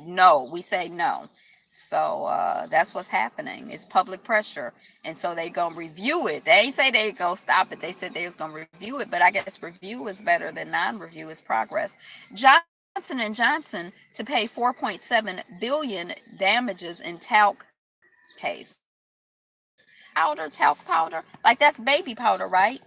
say no. So that's what's happening. It's public pressure. And so they gonna review it. They ain't say they gonna stop it. They said they was gonna review it. But I guess review is better than non-review is progress. Johnson and Johnson to pay 4.7 billion damages in talc case. Talc powder, like that's baby powder, right?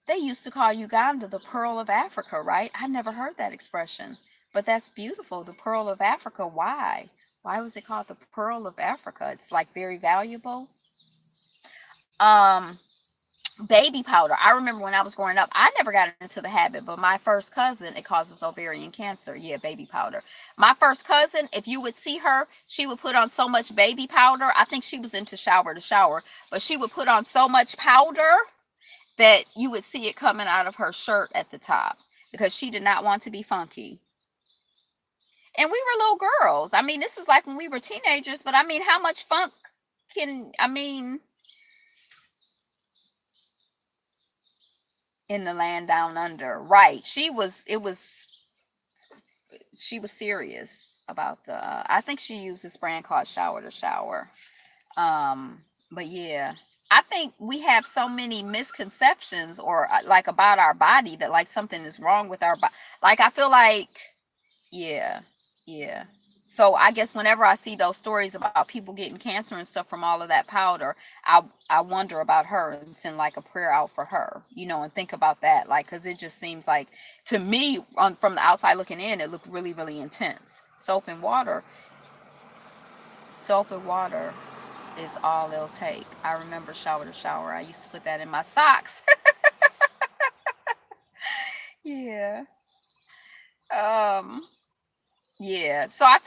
They used to call Uganda the Pearl of Africa, right? I never heard that expression, but that's beautiful. The Pearl of Africa. Why? Why was it called the Pearl of Africa? It's like very valuable. Um, Baby powder. I remember when I was growing up, I never got into the habit, but my first cousin, it causes ovarian cancer. Yeah, baby powder. My first cousin, if you would see her, she would put on so much baby powder. I think she was into shower to shower, but she would put on so much powder that you would see it coming out of her shirt at the top because she did not want to be funky. And we were little girls. I mean, this is like when we were teenagers, but I mean, how much funk I mean, in the land down under. Right. She was serious about I think she used this brand called Shower to Shower. But yeah, I think we have so many misconceptions or like about our body that like something is wrong with our body. Like I feel like, yeah, yeah. So I guess whenever I see those stories about people getting cancer and stuff from all of that powder, I wonder about her and send like a prayer out for her, and think about that, like, because it just seems like to me from the outside looking in, it looked really, really intense. Soap and water is all they'll take. I remember Shower to Shower. I used to put that in my socks. Yeah. Um, yeah. So I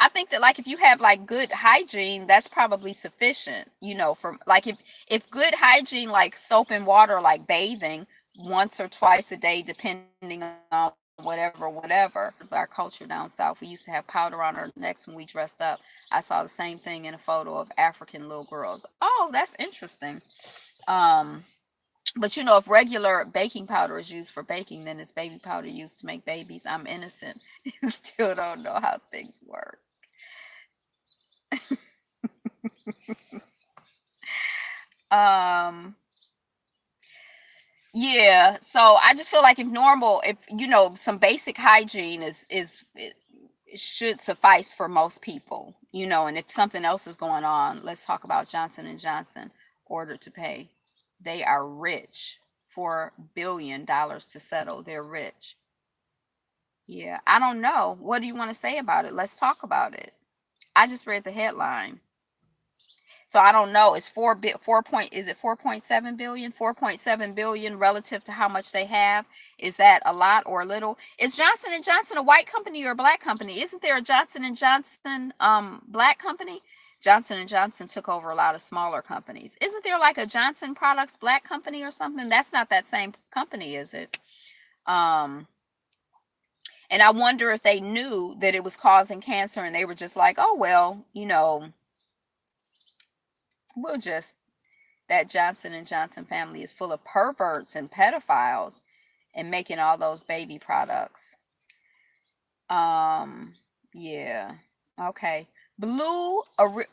think that like if you have like good hygiene, that's probably sufficient, for like if good hygiene like soap and water, like bathing once or twice a day, depending on whatever. Our culture down south, we used to have powder on our necks when we dressed up. I saw the same thing in a photo of African little girls. Oh, that's interesting. Um But you know, if regular baking powder is used for baking, then it's baby powder used to make babies. I'm innocent. Still don't know how things work. Um, yeah. So I just feel like if normal, if you know, some basic hygiene is it should suffice for most people, you know, and if something else is going on, let's talk about Johnson and Johnson ordered to pay. They are rich. $4 billion to settle. They're rich. Yeah, I don't know. What do you want to say about it? Let's talk about it. I just read the headline. So I don't know. It's 4 point, is it 4.7 billion? 4.7 billion relative to how much they have. Is that a lot or a little? Is Johnson and Johnson a white company or a black company? Isn't there a Johnson and Johnson black company? Johnson and Johnson took over a lot of smaller companies. Isn't there like a Johnson Products black company or something? That's not that same company, is it? Um and I wonder if they knew that it was causing cancer and they were just like, "Oh well, you know, we'll just that Johnson and Johnson family is full of perverts and pedophiles and making all those baby products." Um, yeah. Okay.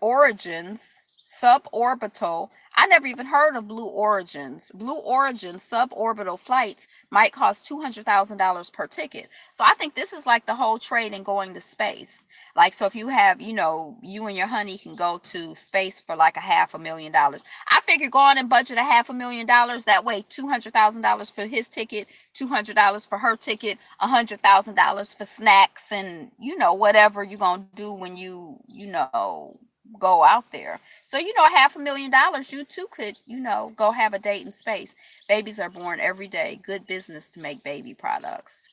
Origins suborbital. I never even heard of Blue Origins. Blue Origin suborbital flights might cost $200,000 per ticket. So I think this is like the whole trade in going to space. Like, so if you have, you know, you and your honey can go to space for like a $500,000. I figure go on and budget a $500,000. That way, $200,000 for his ticket, $200 for her ticket, $100,000 for snacks, and you know whatever you're gonna do when you know go out there. So you know, $500,000, you too could, you know, go have a date in space. Babies are born every day. Good business to make baby products.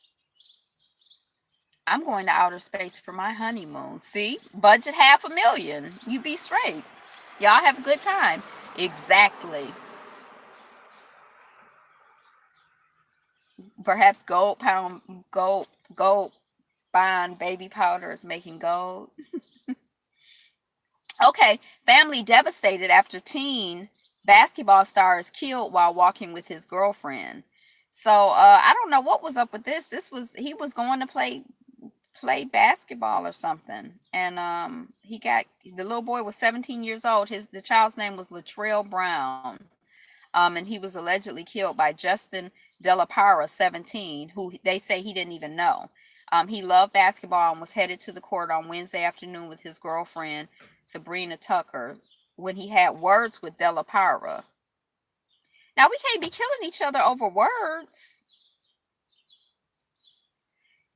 I'm going to outer space for my honeymoon. See, budget 500,000. You be straight. Y'all have a good time. Exactly. Perhaps gold buying baby powder is making gold. Okay, family devastated after teen basketball star is killed while walking with his girlfriend. So I don't know what was up with this. This was he was going to play basketball or something, and he got the little boy was 17 years old. The child's name was Latrell Brown, and he was allegedly killed by Justin Delapara, 17, who they say he didn't even know. He loved basketball and was headed to the court on Wednesday afternoon with his girlfriend, Sabrina Tucker, when he had words with Delapara. Now, we can't be killing each other over words.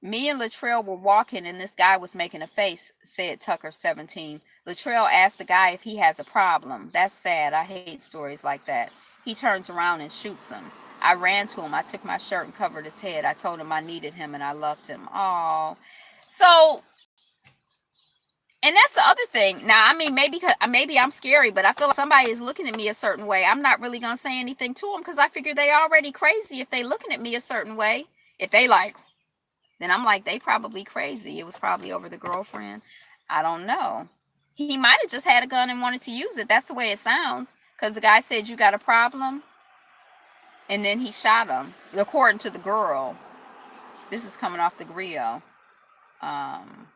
Me and Latrell were walking and this guy was making a face, said Tucker, 17. Latrell asked the guy if he has a problem. That's sad. I hate stories like that. He turns around and shoots him. I ran to him. I took my shirt and covered his head. I told him I needed him and I loved him. Oh. So, and that's the other thing. Now, I mean, maybe I'm scary, but I feel like somebody is looking at me a certain way. I'm not really going to say anything to them because I figure they already crazy if they looking at me a certain way. If they like, then I'm like, they probably crazy. It was probably over the girlfriend. I don't know. He might have just had a gun and wanted to use it. That's the way it sounds. Because the guy said, "You got a problem?" And then he shot him, according to the girl. This is coming off the grill. Um,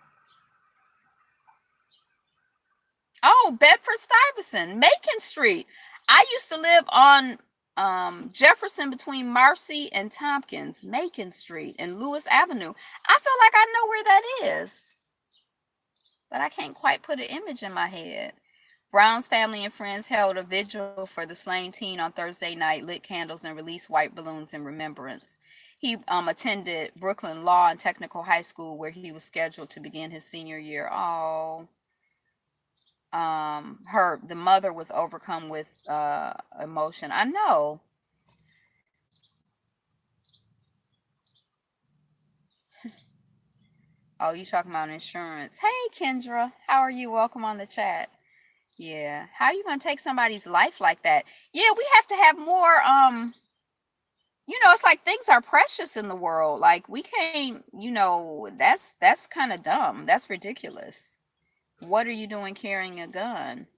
oh, Bedford Stuyvesant, Macon Street. I used to live on Jefferson between Marcy and Tompkins, Macon Street and Lewis Avenue. I feel like I know where that is, but I can't quite put an image in my head. Brown's family and friends held a vigil for the slain teen on Thursday night, lit candles, and released white balloons in remembrance. He attended Brooklyn Law and Technical High School, where he was scheduled to begin his senior year. Oh, the mother was overcome with emotion. I know. Oh, you talking about insurance? Hey, Kendra, how are you? Welcome on the chat. Yeah, how are you gonna take somebody's life like that? Yeah, we have to have more. You know, it's like things are precious in the world. Like we can't. You know, that's kind of dumb. That's ridiculous. What are you doing carrying a gun?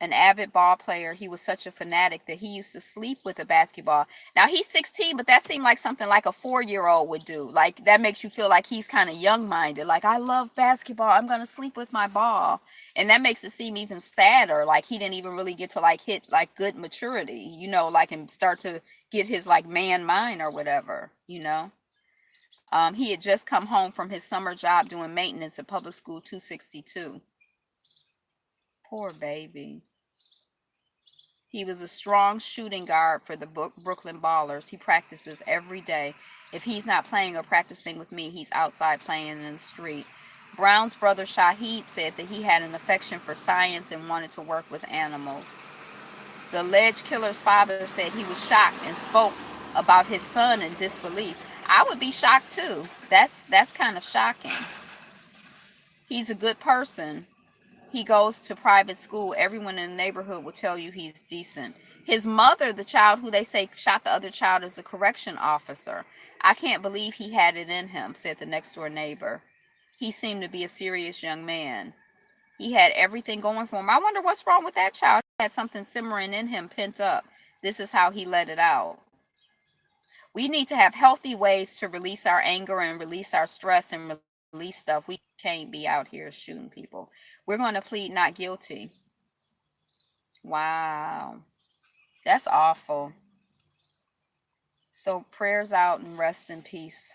an avid ball player. He was such a fanatic that he used to sleep with a basketball. Now he's 16, but that seemed like something like a 4-year-old would do. Like that makes you feel like he's kind of young-minded. Like, I love basketball, I'm gonna sleep with my ball. And that makes it seem even sadder. Like he didn't even really get to like hit like good maturity, like and start to get his like man mind or whatever. He had just come home from his summer job doing maintenance at Public School 262. Poor baby. He was a strong shooting guard for the Brooklyn Ballers. He practices every day. If he's not playing or practicing with me, he's outside playing in the street. Brown's brother Shahid said that he had an affection for science and wanted to work with animals. The alleged killer's father said he was shocked and spoke about his son in disbelief. I would be shocked too. That's kind of shocking. He's a good person. He goes to private school. Everyone in the neighborhood will tell you he's decent. His mother, the child who they say shot the other child, is a correction officer. I can't believe he had it in him, said the next door neighbor. He seemed to be a serious young man. He had everything going for him. I wonder what's wrong with that child. He had something simmering in him, pent up. This is how he let it out. We need to have healthy ways to release our anger and release our stress and release stuff. We can't be out here shooting people. We're going to plead not guilty. Wow. That's awful. So prayers out and rest in peace.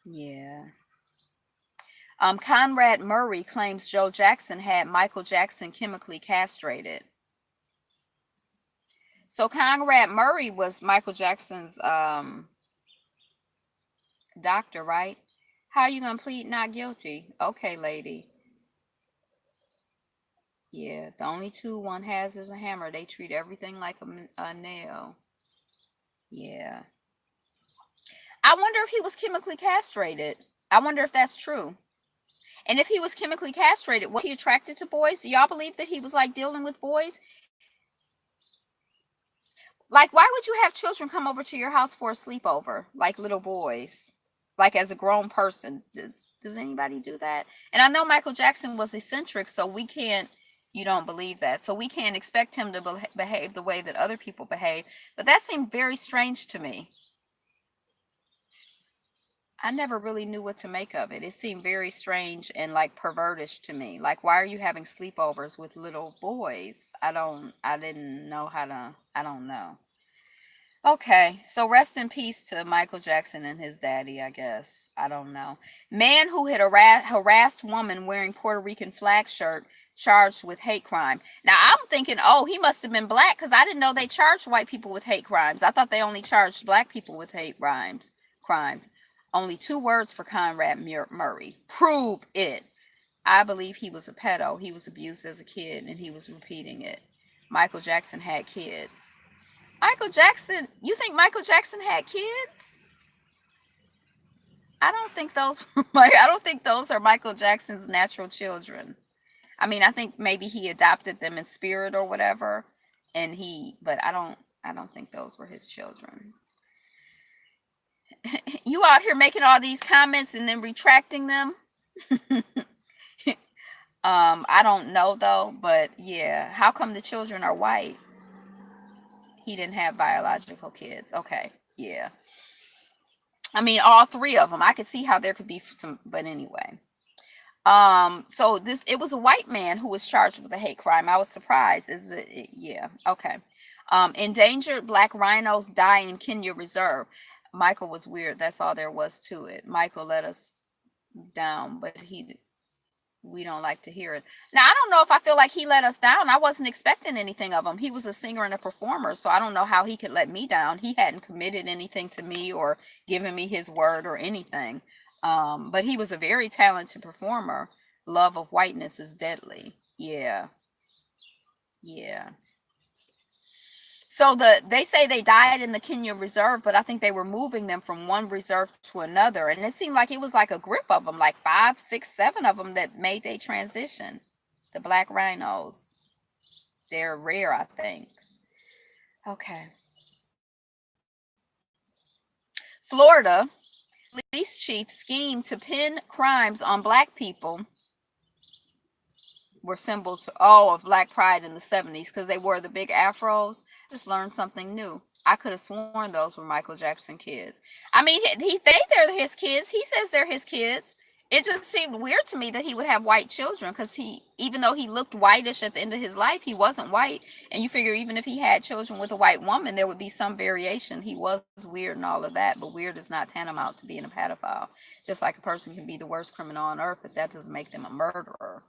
Yeah. Conrad Murray claims Joe Jackson had Michael Jackson chemically castrated. So Conrad Murray was Michael Jackson's doctor, right? How are you going to plead not guilty? Okay, lady. Yeah, the only tool one has is a hammer. They treat everything like a nail. Yeah. I wonder if he was chemically castrated. I wonder if that's true. And if he was chemically castrated, was he attracted to boys? Do y'all believe that he was like dealing with boys? Like, why would you have children come over to your house for a sleepover, like little boys? Like as a grown person, does anybody do that? And I know Michael Jackson was eccentric, so we can't. You don't believe that, so we can't expect him to behave the way that other people behave. But that seemed very strange to me. I never really knew what to make of it. It seemed very strange and like pervertish to me. Like, why are you having sleepovers with little boys? I didn't know how to, I don't know. Okay, so rest in peace to Michael Jackson and his daddy, I guess. I don't know. Man who had harassed woman wearing Puerto Rican flag shirt charged with hate crime. Now I'm thinking, oh, he must have been black because I didn't know they charged white people with hate crimes. I thought they only charged black people with hate crimes. Crimes. Only 2 words for Conrad Murray. Prove it. I believe he was a pedo. He was abused as a kid and he was repeating it. Michael Jackson had kids. Michael Jackson, you think Michael Jackson had kids? I don't think those I don't think those are Michael Jackson's natural children. I mean, I think maybe he adopted them in spirit or whatever, but I don't think those were his children. You out here making all these comments and then retracting them? I don't know though, but yeah, how come the children are white? He didn't have biological kids. Okay, yeah. I mean, all three of them. I could see how there could be some, but anyway. So it was a white man who was charged with a hate crime. I was surprised. Yeah, okay. Endangered black rhinos die in Kenya Reserve. Michael was weird. That's all there was to it. Michael let us down, but we don't like to hear it. Now, I don't know if I feel like he let us down. I wasn't expecting anything of him. He was a singer and a performer, so I don't know how he could let me down. He hadn't committed anything to me or given me his word or anything. But he was a very talented performer. Love of whiteness is deadly. Yeah, yeah. So they say they died in the Kenya Reserve, but I think they were moving them from one reserve to another, and it seemed like it was like a group of them, like 5, 6, 7 of them that made their transition. The black rhinos, they're rare, I think. Okay, Florida police chief schemed to pin crimes on black people were symbols, oh, of black pride in the 70s because they wore the big afros. Just learned something new. I could have sworn those were Michael Jackson kids. I mean, they're his kids. He says they're his kids. It just seemed weird to me that he would have white children because even though he looked whitish at the end of his life, he wasn't white. And you figure even if he had children with a white woman, there would be some variation. He was weird and all of that, but weird is not tantamount to being a pedophile. Just like a person can be the worst criminal on earth, but that doesn't make them a murderer.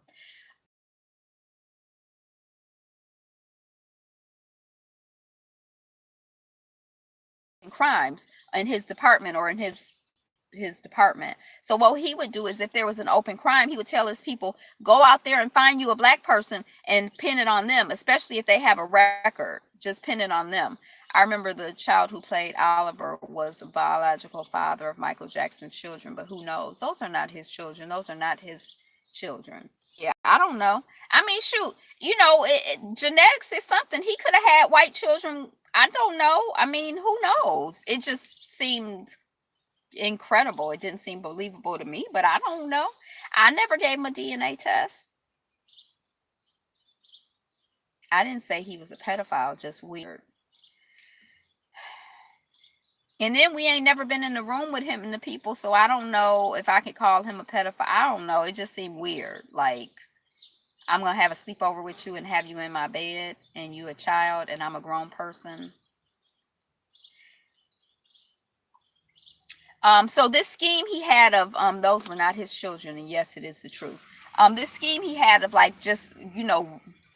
Crimes in his department or in his department. So what he would do is if there was an open crime, he would tell his people, go out there and find you a black person and pin it on them, especially if they have a record. Just pin it on them. I remember the child who played Oliver was a biological father of Michael Jackson's children, but who knows? Those are not his children. Those are not his children. Yeah, I don't know. I mean, shoot, genetics is something. He could have had white children. I don't know. I mean, who knows? It just seemed incredible. It didn't seem believable to me, but I don't know. I never gave him a DNA test. I didn't say he was a pedophile, just weird. And then we ain't never been in the room with him and the people, so I don't know if I could call him a pedophile. I don't know. It just seemed weird. Like, I'm gonna have a sleepover with you and have you in my bed, and you a child, and I'm a grown person. So this scheme he had of those were not his children, and yes, it is the truth. This scheme he had of like just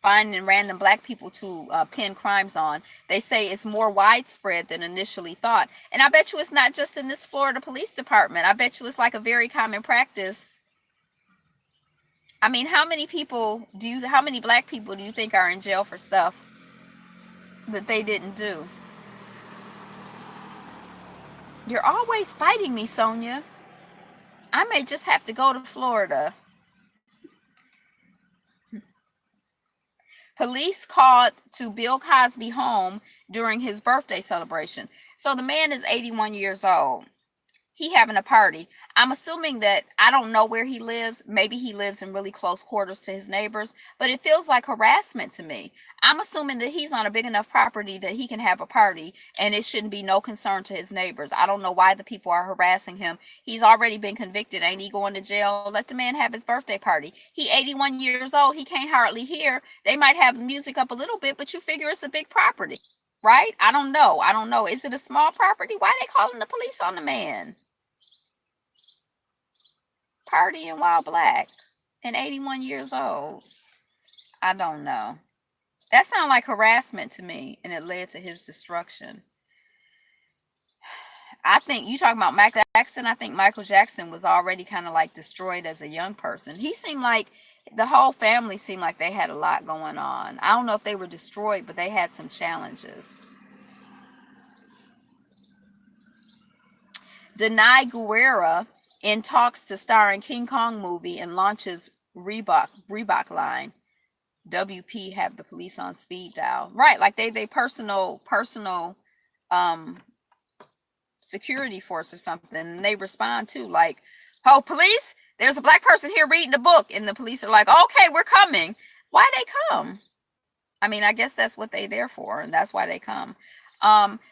finding random black people to pin crimes on. They say it's more widespread than initially thought, and I bet you it's not just in this Florida police department. I bet you it's like a very common practice. I mean, how many black people do you think are in jail for stuff that they didn't do? You're always fighting me, Sonia. I may just have to go to Florida. Police called to Bill Cosby home during his birthday celebration. So the man is 81 years old. He having a party. I'm assuming that I don't know where he lives. Maybe he lives in really close quarters to his neighbors, but it feels like harassment to me. I'm assuming that he's on a big enough property that he can have a party and it shouldn't be no concern to his neighbors. I don't know why the people are harassing him. He's already been convicted. Ain't he going to jail? Let the man have his birthday party. He 81 years old. He can't hardly hear. They might have music up a little bit, but you figure it's a big property, right? I don't know. I don't know. Is it a small property? Why are they calling the police on the man? Partying while black and 81 years old. I don't know. That sounds like harassment to me, and it led to his destruction. I think you talking about Michael Jackson. I think Michael Jackson was already kind of like destroyed as a young person. He seemed like the whole family seemed like they had a lot going on. I don't know if they were destroyed, but they had some challenges. Denai Guerra in talks to star in King Kong movie and launches Reebok line. WP have the police on speed dial. Right, like they personal um security force or something, and they respond to like, "Oh, police, there's a black person here reading a book," and the police are like, "Okay, we're coming." Why they come? I mean, I guess that's what they there for, and that's why they come.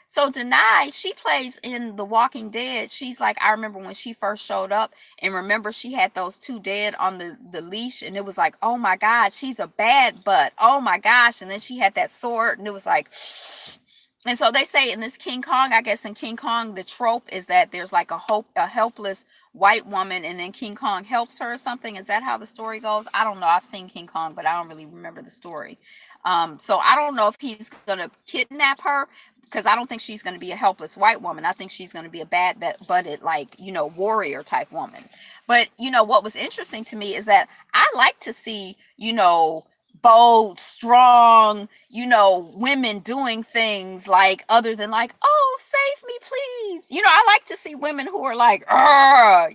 So Denai, she plays in The Walking Dead. She's like, I remember when she first showed up, and remember she had those two dead on the leash, and it was like, oh my God, she's a bad butt. Oh my gosh. And then she had that sword, and it was like, and so they say in this King Kong, I guess in King Kong, the trope is that there's like a helpless white woman, and then King Kong helps her or something. Is that how the story goes? I don't know. I've seen King Kong, but I don't really remember the story. So I don't know if he's gonna kidnap her because I don't think she's gonna be a helpless white woman. I think she's gonna be a bad butted, like, warrior type woman. But what was interesting to me is that I like to see bold, strong, women doing things like other than like, oh, save me, please. I like to see women who are like, but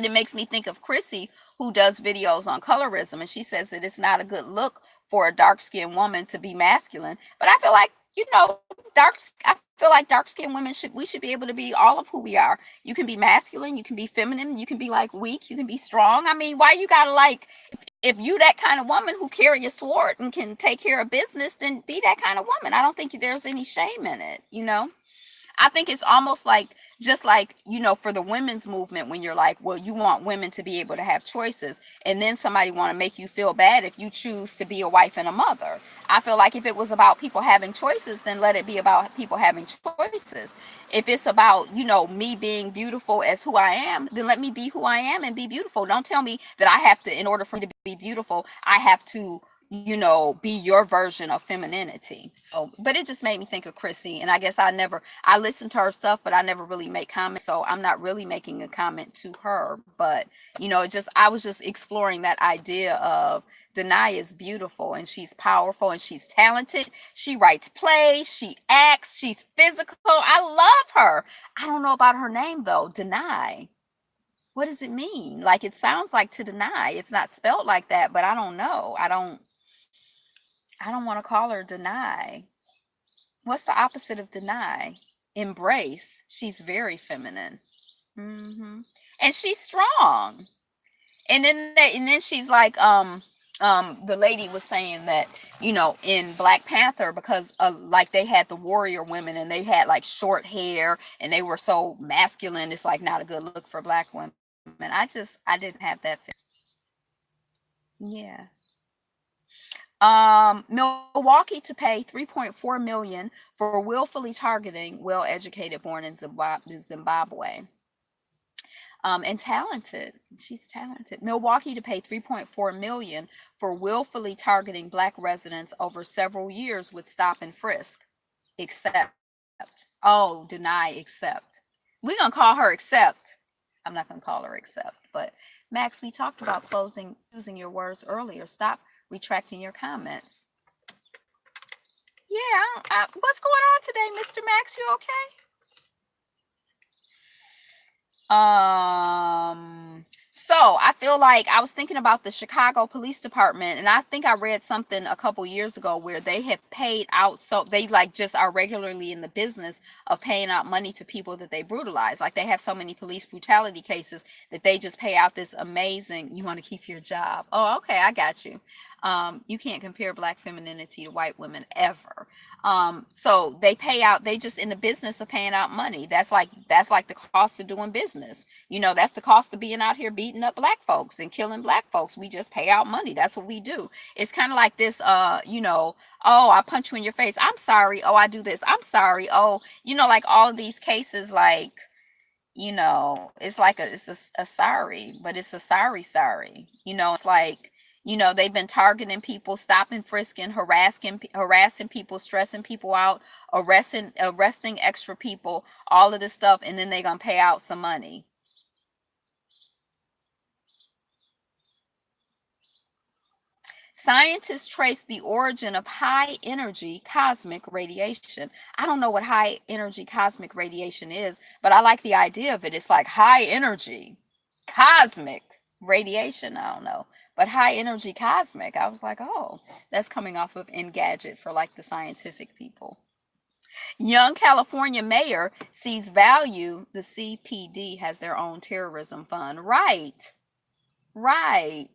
it makes me think of Chrissy, who does videos on colorism, and she says that it's not a good look for a dark skinned woman to be masculine. But I feel like you know, I feel like dark skinned women should be able to be all of who we are. You can be masculine, you can be feminine, you can be like weak, you can be strong. I mean, why you gotta like, if you that kind of woman who carry a sword and can take care of business, then be that kind of woman. I don't think there's any shame in it, you know? I think it's almost like, just like, for the women's movement, when you're like, well, you want women to be able to have choices, and then somebody want to make you feel bad if you choose to be a wife and a mother. I feel like if it was about people having choices, then let it be about people having choices. If it's about, me being beautiful as who I am, then let me be who I am and be beautiful. Don't tell me that I have to, in order for me to be beautiful, I have to, be your version of femininity. So, but it just made me think of Chrissy. And I guess I listen to her stuff, but I never really make comments. So I'm not really making a comment to her. But, I was just exploring that idea of Denai is beautiful and she's powerful and she's talented. She writes plays, she acts, she's physical. I love her. I don't know about her name though, Denai. What does it mean? Like, it sounds like to deny. It's not spelled like that, but I don't know. I don't want to call her deny. What's the opposite of deny? Embrace. She's very feminine. And she's strong. And then she's like, the lady was saying that, in Black Panther, because like they had the warrior women and they had like short hair and they were so masculine, it's like not a good look for black women. I didn't have that. Yeah. Milwaukee to pay 3.4 million for willfully targeting well-educated born in Zimbabwe. And talented. She's talented. Milwaukee to pay 3.4 million for willfully targeting black residents over several years with stop and frisk. Except. Oh, deny except. We're gonna call her except. I'm not gonna call her except. But Max, we talked about closing using your words earlier. Stop retracting your comments. Yeah, what's going on today, Mr. Max? You okay? So I feel like I was thinking about the Chicago Police Department, and I think I read something a couple years ago where they have paid out, so they like just are regularly in the business of paying out money to people that they brutalize. Like they have so many police brutality cases that they just pay out this amazing, you want to keep your job. Oh, okay, I got you. You can't compare black femininity to white women ever. So they pay out, they just in the business of paying out money. That's like the cost of doing business. That's the cost of being out here beating up black folks and killing black folks. We just pay out money. That's what we do. It's kind of like this, oh, I punch you in your face. I'm sorry. Oh, I do this. I'm sorry. Oh, like all of these cases, like, it's like it's a sorry, but it's a sorry. It's like, they've been targeting people, stopping, frisking, harassing people, stressing people out, arresting extra people, all of this stuff, and then they're gonna pay out some money. Scientists trace the origin of high energy cosmic radiation. I don't know what high energy cosmic radiation is, but I like the idea of it. It's like high energy cosmic radiation. I don't know. But high energy cosmic, I was like, oh, that's coming off of Engadget for like the scientific people. Young California mayor sees value. The CPD has their own terrorism fund. Right, right.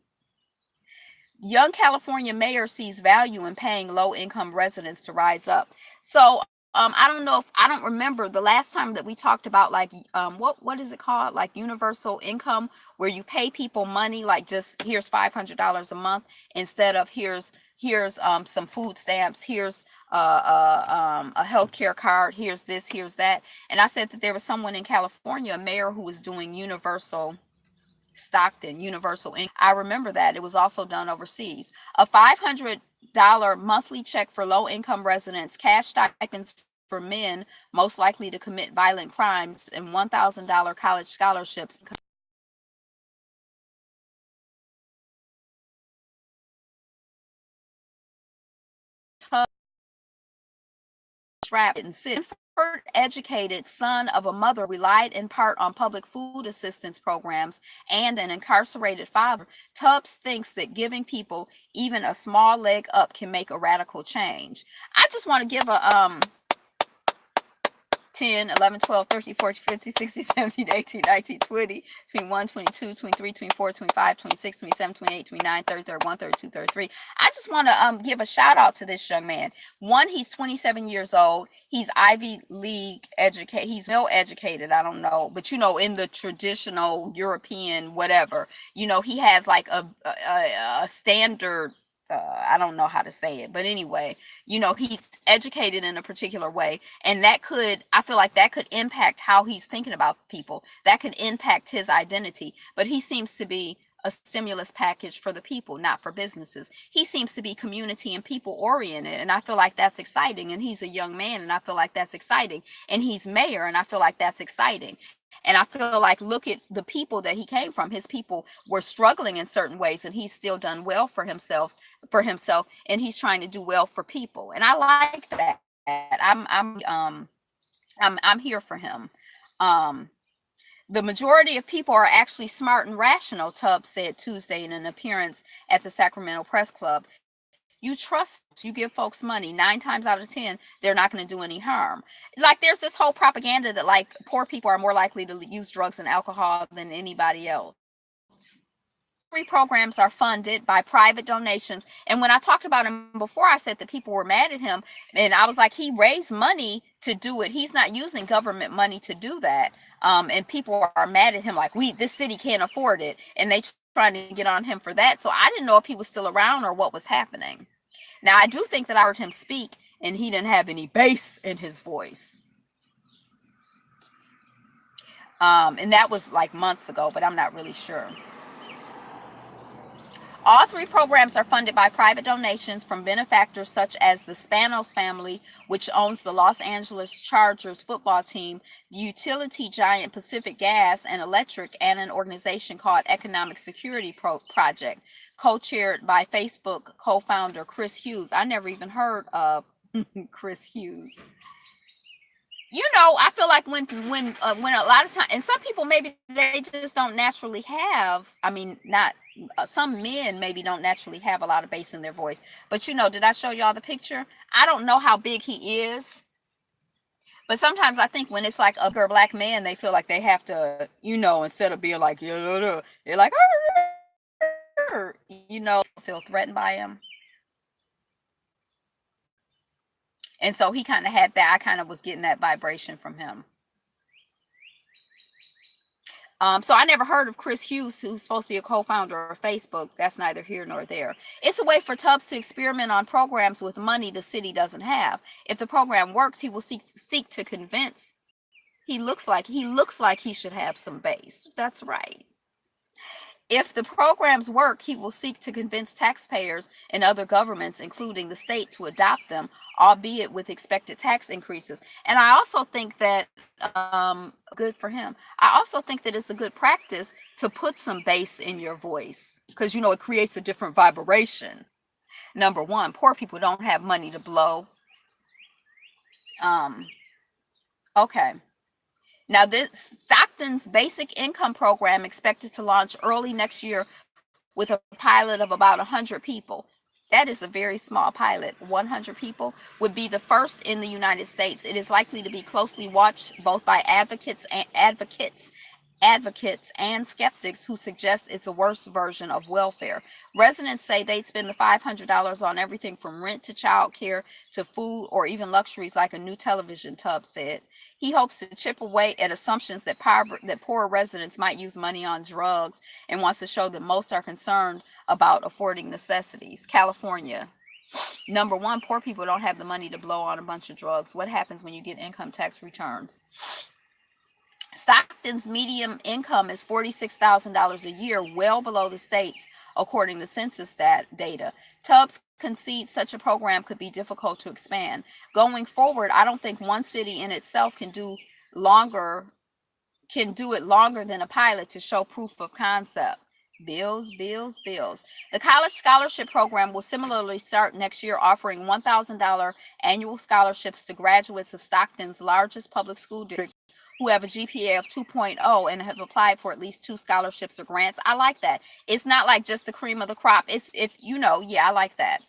Young California mayor sees value in paying low income residents to rise up. So I don't know, if I don't remember the last time that we talked about, like, what is it called, like universal income, where you pay people money, like just here's $500 a month, instead of here's some food stamps, here's a healthcare card, here's this, here's that. And I said that there was someone in California, a mayor, who was doing universal Stockton, Universal Inc. I remember that. It was also done overseas. A $500 monthly check for low income residents, cash stipends for men most likely to commit violent crimes, and $1,000 college scholarships. Strap and sit Educated son of a mother relied in part on public food assistance programs and an incarcerated father, Tubbs thinks that giving people even a small leg up can make a radical change. I just want to give a 10, 11, 12, 13, 14, 15, 16, 17, 18, 19, 20, 21, 22, 23, 24, 25, 26, 27, 28, 29, 30, 31, 32, 33. I just want to give a shout out to this young man. One, he's 27 years old. He's Ivy League educated. He's well educated. I don't know, but in the traditional European whatever, he has like a standard. I don't know how to say it, but anyway, he's educated in a particular way, and I feel like that could impact how he's thinking about people. That could impact his identity, but he seems to be a stimulus package for the people, not for businesses. He seems to be community and people oriented, and I feel like that's exciting. And he's a young man, and I feel like that's exciting. And he's mayor, and I feel like that's exciting. And I feel like, look at the people that he came from. His people were struggling in certain ways, and he's still done well for himself, and he's trying to do well for people. And I like that. I'm here for him. The majority of people are actually smart and rational, Tubbs said Tuesday in an appearance at the Sacramento Press Club. You trust, you give folks money, 9 times out of 10, they're not going to do any harm. Like, there's this whole propaganda that, like, poor people are more likely to use drugs and alcohol than anybody else. Free programs are funded by private donations. And when I talked about him before, I said that people were mad at him. And I was like, he raised money to do it. He's not using government money to do that. And people are mad at him like, this city can't afford it. And they trying to get on him for that. So I didn't know if he was still around or what was happening. Now, I do think that I heard him speak and he didn't have any bass in his voice. And that was like months ago, but I'm not really sure. All 3 programs are funded by private donations from benefactors such as the Spanos family, which owns the Los Angeles Chargers football team, the utility giant Pacific Gas and Electric, and an organization called Economic Security Project, co-chaired by Facebook co-founder Chris Hughes. I never even heard of Chris Hughes. I feel like when a lot of times, and some people maybe they just don't naturally have, not some men maybe don't naturally have a lot of bass in their voice. But did I show y'all the picture? I don't know how big he is. But sometimes I think when it's like a black man, they feel like they have to, instead of being like, they're like, feel threatened by him. And so he kind of had that. I kind of was getting that vibration from him. So I never heard of Chris Hughes, who's supposed to be a co-founder of Facebook. That's neither here nor there. It's a way for Tubbs to experiment on programs with money the city doesn't have. If the program works, he will seek to convince. He looks like he should have some base. That's right. If the programs work, he will seek to convince taxpayers and other governments, including the state, to adopt them, albeit with expected tax increases. And I also think that, good for him, I also think that it's a good practice to put some bass in your voice because, it creates a different vibration. Number one, poor people don't have money to blow. Okay. Now, this Stockton's basic income program expected to launch early next year with a pilot of about 100 people. That is a very small pilot. 100 people would be the first in the United States. It is likely to be closely watched both by advocates and skeptics who suggest it's a worse version of welfare. Residents say they'd spend the $500 on everything from rent to child care to food or even luxuries like a new television, Tubbs said. He hopes to chip away at assumptions that poor residents might use money on drugs and wants to show that most are concerned about affording necessities. California. Number one, poor people don't have the money to blow on a bunch of drugs. What happens when you get income tax returns? Stockton's median income is $46,000 a year, well below the state's, according to census data. Tubbs concedes such a program could be difficult to expand. Going forward, I don't think one city in itself can do it longer than a pilot to show proof of concept. Bills, bills, bills. The college scholarship program will similarly start next year, offering $1,000 annual scholarships to graduates of Stockton's largest public school district who have a GPA of 2.0 and have applied for at least two scholarships or grants. I like that. It's not like just the cream of the crop. It's, if you know, yeah, I like that.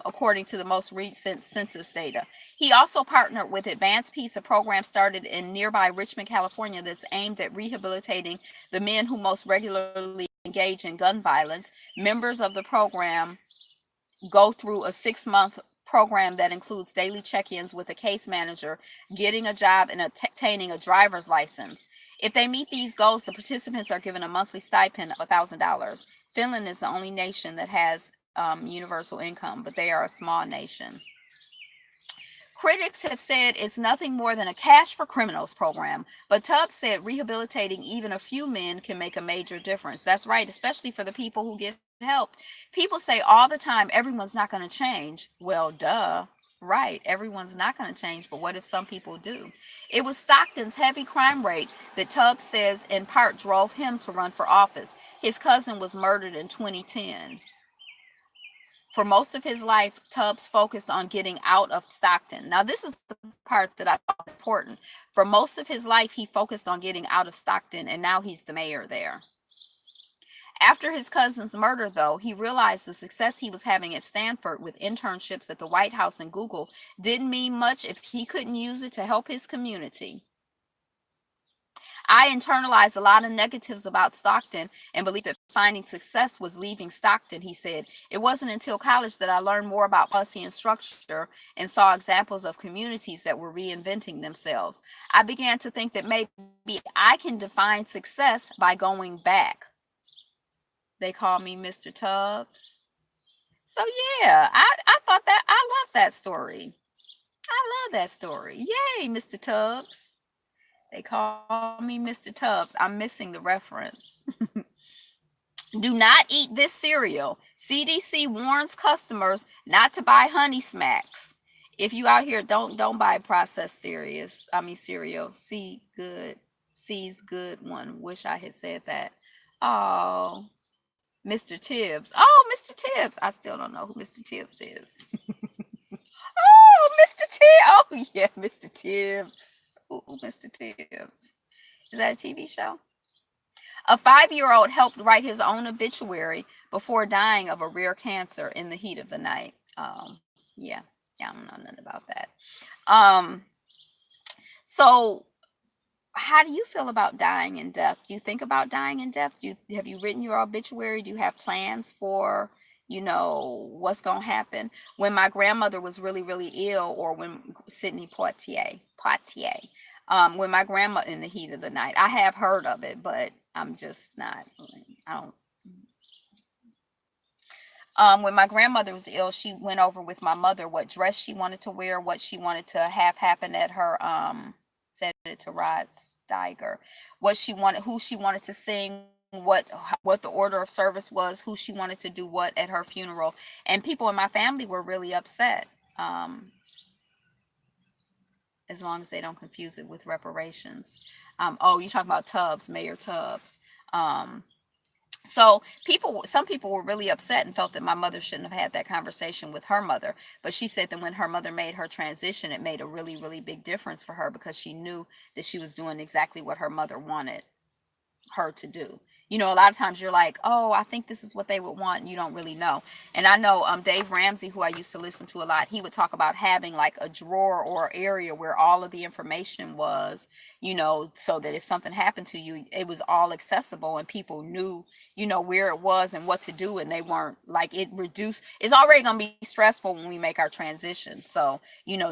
According to the most recent census data. He also partnered with Advanced Peace, a program started in nearby Richmond, California, that's aimed at rehabilitating the men who most regularly engage in gun violence. Members of the program go through a 6 month program that includes daily check ins with a case manager, getting a job, and obtaining a driver's license. If they meet these goals, the participants are given a monthly stipend of $1,000. Finland is the only nation that has universal income, but they are a small nation. Critics have said it's nothing more than a cash for criminals program, but Tubbs said rehabilitating even a few men can make a major difference. That's right, especially for the people who get help. People say all the time everyone's not going to change. Well, duh. Right, everyone's not going to change, but what if some people do? It was Stockton's heavy crime rate that Tubbs says in part drove him to run for office. His cousin was murdered in 2010. For most of his life, Tubbs focused on getting out of Stockton. Now, this is the part that I thought was important. For most of his life, he focused on getting out of Stockton, and now he's the mayor there. After his cousin's murder, though, he realized the success he was having at Stanford with internships at the White House and Google didn't mean much if he couldn't use it to help his community. I internalized a lot of negatives about Stockton and believed that finding success was leaving Stockton, he said. It wasn't until college that I learned more about policy and structure and saw examples of communities that were reinventing themselves. I began to think that maybe I can define success by going back. They call me Mr. Tubbs. So yeah, I thought that I love that story. I love that story. Yay, Mr. Tubbs. They call me Mr. Tubbs. I'm missing the reference. Do not eat this cereal. CDC warns customers not to buy Honey Smacks. If you out here, don't buy processed cereal. C's good one. Wish I had said that. Oh, Mr. Tibbs. Oh, Mr. Tibbs. I still don't know who Mr. Tibbs is. Oh, Mr. Tibbs. Oh yeah, Mr. Tibbs. Oh, Mr. Tibbs. Is that a TV show? A 5-year old helped write his own obituary before dying of a rare cancer in the heat of the night. Yeah, yeah, I don't know nothing about that. Um, so how do you feel about dying in death? Do you think about dying in death? Have you written your obituary? Do you have plans for, what's gonna happen? When my grandmother was really, really ill, or when Sydney Poitier, when my grandma in the heat of the night, I have heard of it, but I'm just not. I don't. When my grandmother was ill, she went over with my mother what dress she wanted to wear, what she wanted to have happen at her said it to Rod Steiger, what she wanted, who she wanted to sing, what the order of service was, who she wanted to do what at her funeral, and people in my family were really upset. As long as they don't confuse it with reparations. Oh, you talking about Tubbs, Mayor Tubbs. Um, some people were really upset and felt that my mother shouldn't have had that conversation with her mother. But she said that when her mother made her transition, it made a really, really big difference for her because she knew that she was doing exactly what her mother wanted her to do. A lot of times you're like, oh, I think this is what they would want, and you don't really know. And I know Dave Ramsey, who I used to listen to a lot, he would talk about having like a drawer or area where all of the information was, so that if something happened to you, it was all accessible and people knew, where it was and what to do, and they weren't like it reduced. It's already going to be stressful when we make our transition. So,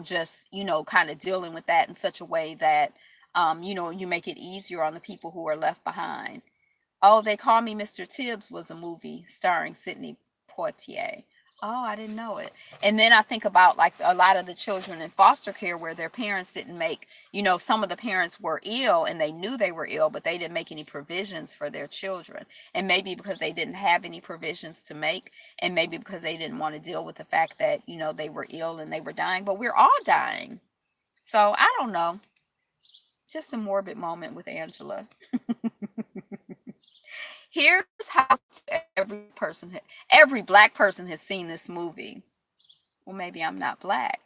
just, kind of dealing with that in such a way that you make it easier on the people who are left behind. Oh, They Call Me Mr. Tibbs was a movie starring Sidney Poitier. Oh, I didn't know it. And then I think about like a lot of the children in foster care where their parents didn't make, some of the parents were ill and they knew they were ill, but they didn't make any provisions for their children. And maybe because they didn't have any provisions to make, and maybe because they didn't want to deal with the fact that, they were ill and they were dying, but we're all dying. So I don't know. Just a morbid moment with Angela. Here's how every black person has seen this movie. Well, maybe I'm not black.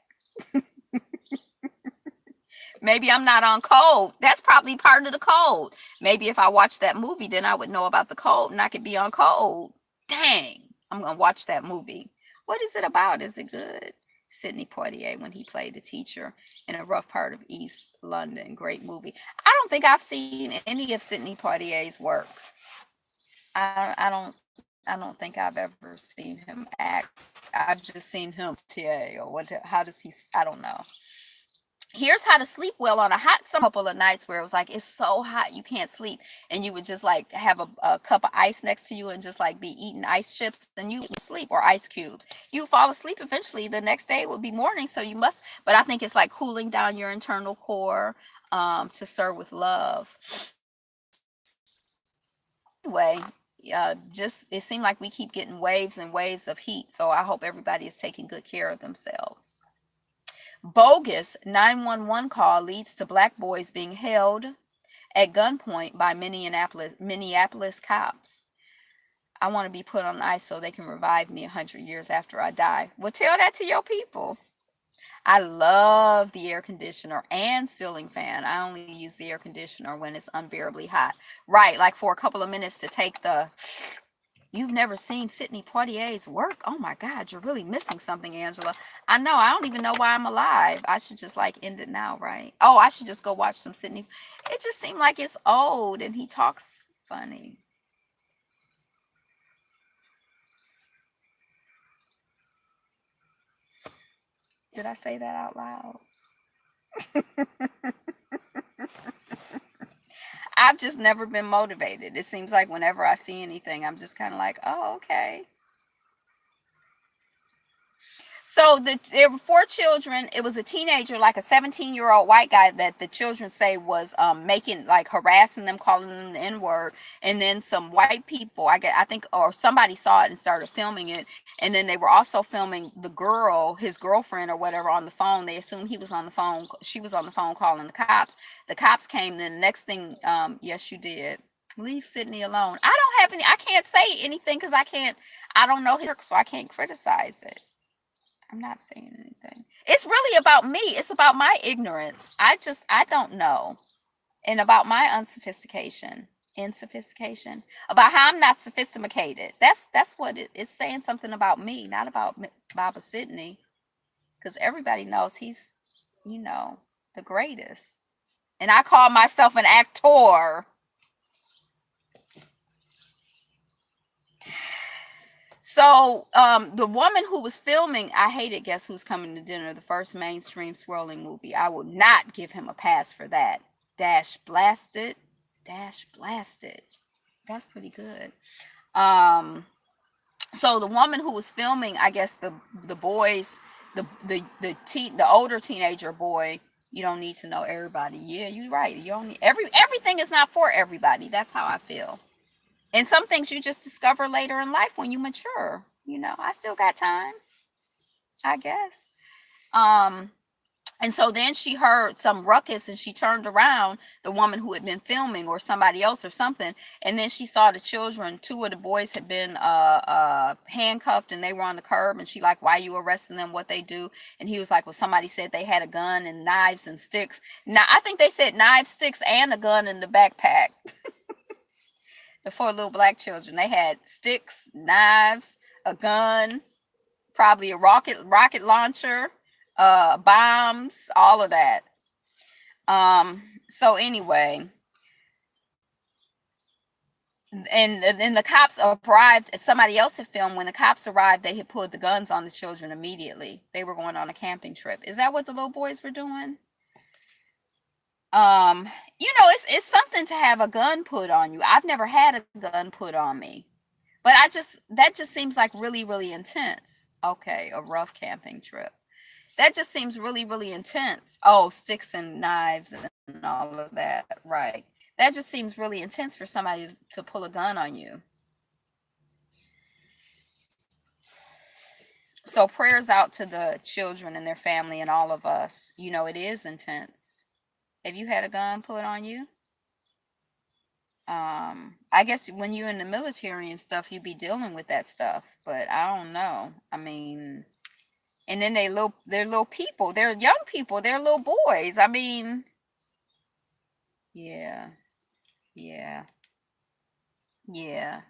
Maybe I'm not on code. That's probably part of the code. Maybe if I watched that movie, then I would know about the code and I could be on code. Dang, I'm gonna watch that movie. What is it about? Is it good? Sidney Poitier when he played the teacher in a rough part of East London. Great movie. I don't think I've seen any of Sidney Poitier's work. I don't I don't think I've ever seen him act. I've just seen him TA or what how does he I don't know. Here's how to sleep well on a hot summer. Couple of nights where it was like it's so hot you can't sleep and you would just like have a cup of ice next to you and just like be eating ice chips and you would sleep or ice cubes. You fall asleep eventually. The next day it would be morning, so you must, but I think it's like cooling down your internal core to serve with love. Anyway, just it seemed like we keep getting waves and waves of heat, so I hope everybody is taking good care of themselves. Bogus 911 call leads to black boys being held at gunpoint by Minneapolis cops. I want to be put on ice so they can revive me 100 years after I die. Well, tell that to your people. I love the air conditioner and ceiling fan. I only use the air conditioner when it's unbearably hot. Right, like for a couple of minutes to take the. You've never seen Sidney Poitier's work? Oh my God, you're really missing something, Angela. I know. I don't even know why I'm alive. I should just like end it now, right? Oh, I should just go watch some Sidney. It just seemed like it's old and he talks funny. Did I say that out loud? I've just never been motivated. It seems like whenever I see anything, I'm just kind of like, oh, okay. So there were four children. It was a teenager, like a 17-year-old white guy that the children say was making, like harassing them, calling them the N-word. And then some white people, I think, or somebody saw it and started filming it. And then they were also filming the girl, his girlfriend or whatever, on the phone. They assumed he was on the phone. She was on the phone calling the cops. The cops came. Then the next thing, yes, you did. Leave Sydney alone. I don't have any. I can't say anything because I can't. I don't know his work, so I can't criticize it. I'm not saying anything. It's really about me. It's about my ignorance. I don't know. And about my unsophistication, insophistication, about how I'm not sophisticated. That's what it's saying something about me, not about Baba Sydney, because everybody knows he's, you know, the greatest. And I call myself an actor. So, the woman who was filming, I hated Guess Who's Coming to Dinner, the first mainstream swirling movie. I will not give him a pass for that. Dash blasted, dash blasted. That's pretty good. Um, so the woman who was filming, I guess the boys, the older teenager boy. You don't need to know everybody. Yeah, you're right. You don't need everything is not for everybody. That's how I feel. And some things you just discover later in life when you mature. You know, I still got time, I guess. Um, and so then she heard some ruckus and she turned around, the woman who had been filming or somebody else or something. And then she saw the children. Two of the boys had been handcuffed and they were on the curb. And she like, why you arresting them? What they do? And he was like, well, somebody said they had a gun and knives and sticks. Now, I think they said knives, sticks, and a gun in the backpack. The four little black children. They had sticks, knives, a gun, probably a rocket launcher, bombs, all of that. So anyway, and then the cops arrived. Somebody else had filmed. When the cops arrived, they had pulled the guns on the children immediately. They were going on a camping trip. Is that what the little boys were doing? Um, it's something to have a gun put on you. I've never had a gun put on me. But that just seems like really, really intense. Okay, a rough camping trip. That just seems really, really intense. Oh, sticks and knives and all of that. Right. That just seems really intense for somebody to pull a gun on you. So prayers out to the children and their family and all of us. It is intense. Have you had a gun put on you? I guess when you're in the military and stuff, you be dealing with that stuff, but I don't know. I mean, and then they're little people, they're young people, they're little boys. I mean, yeah, yeah, yeah.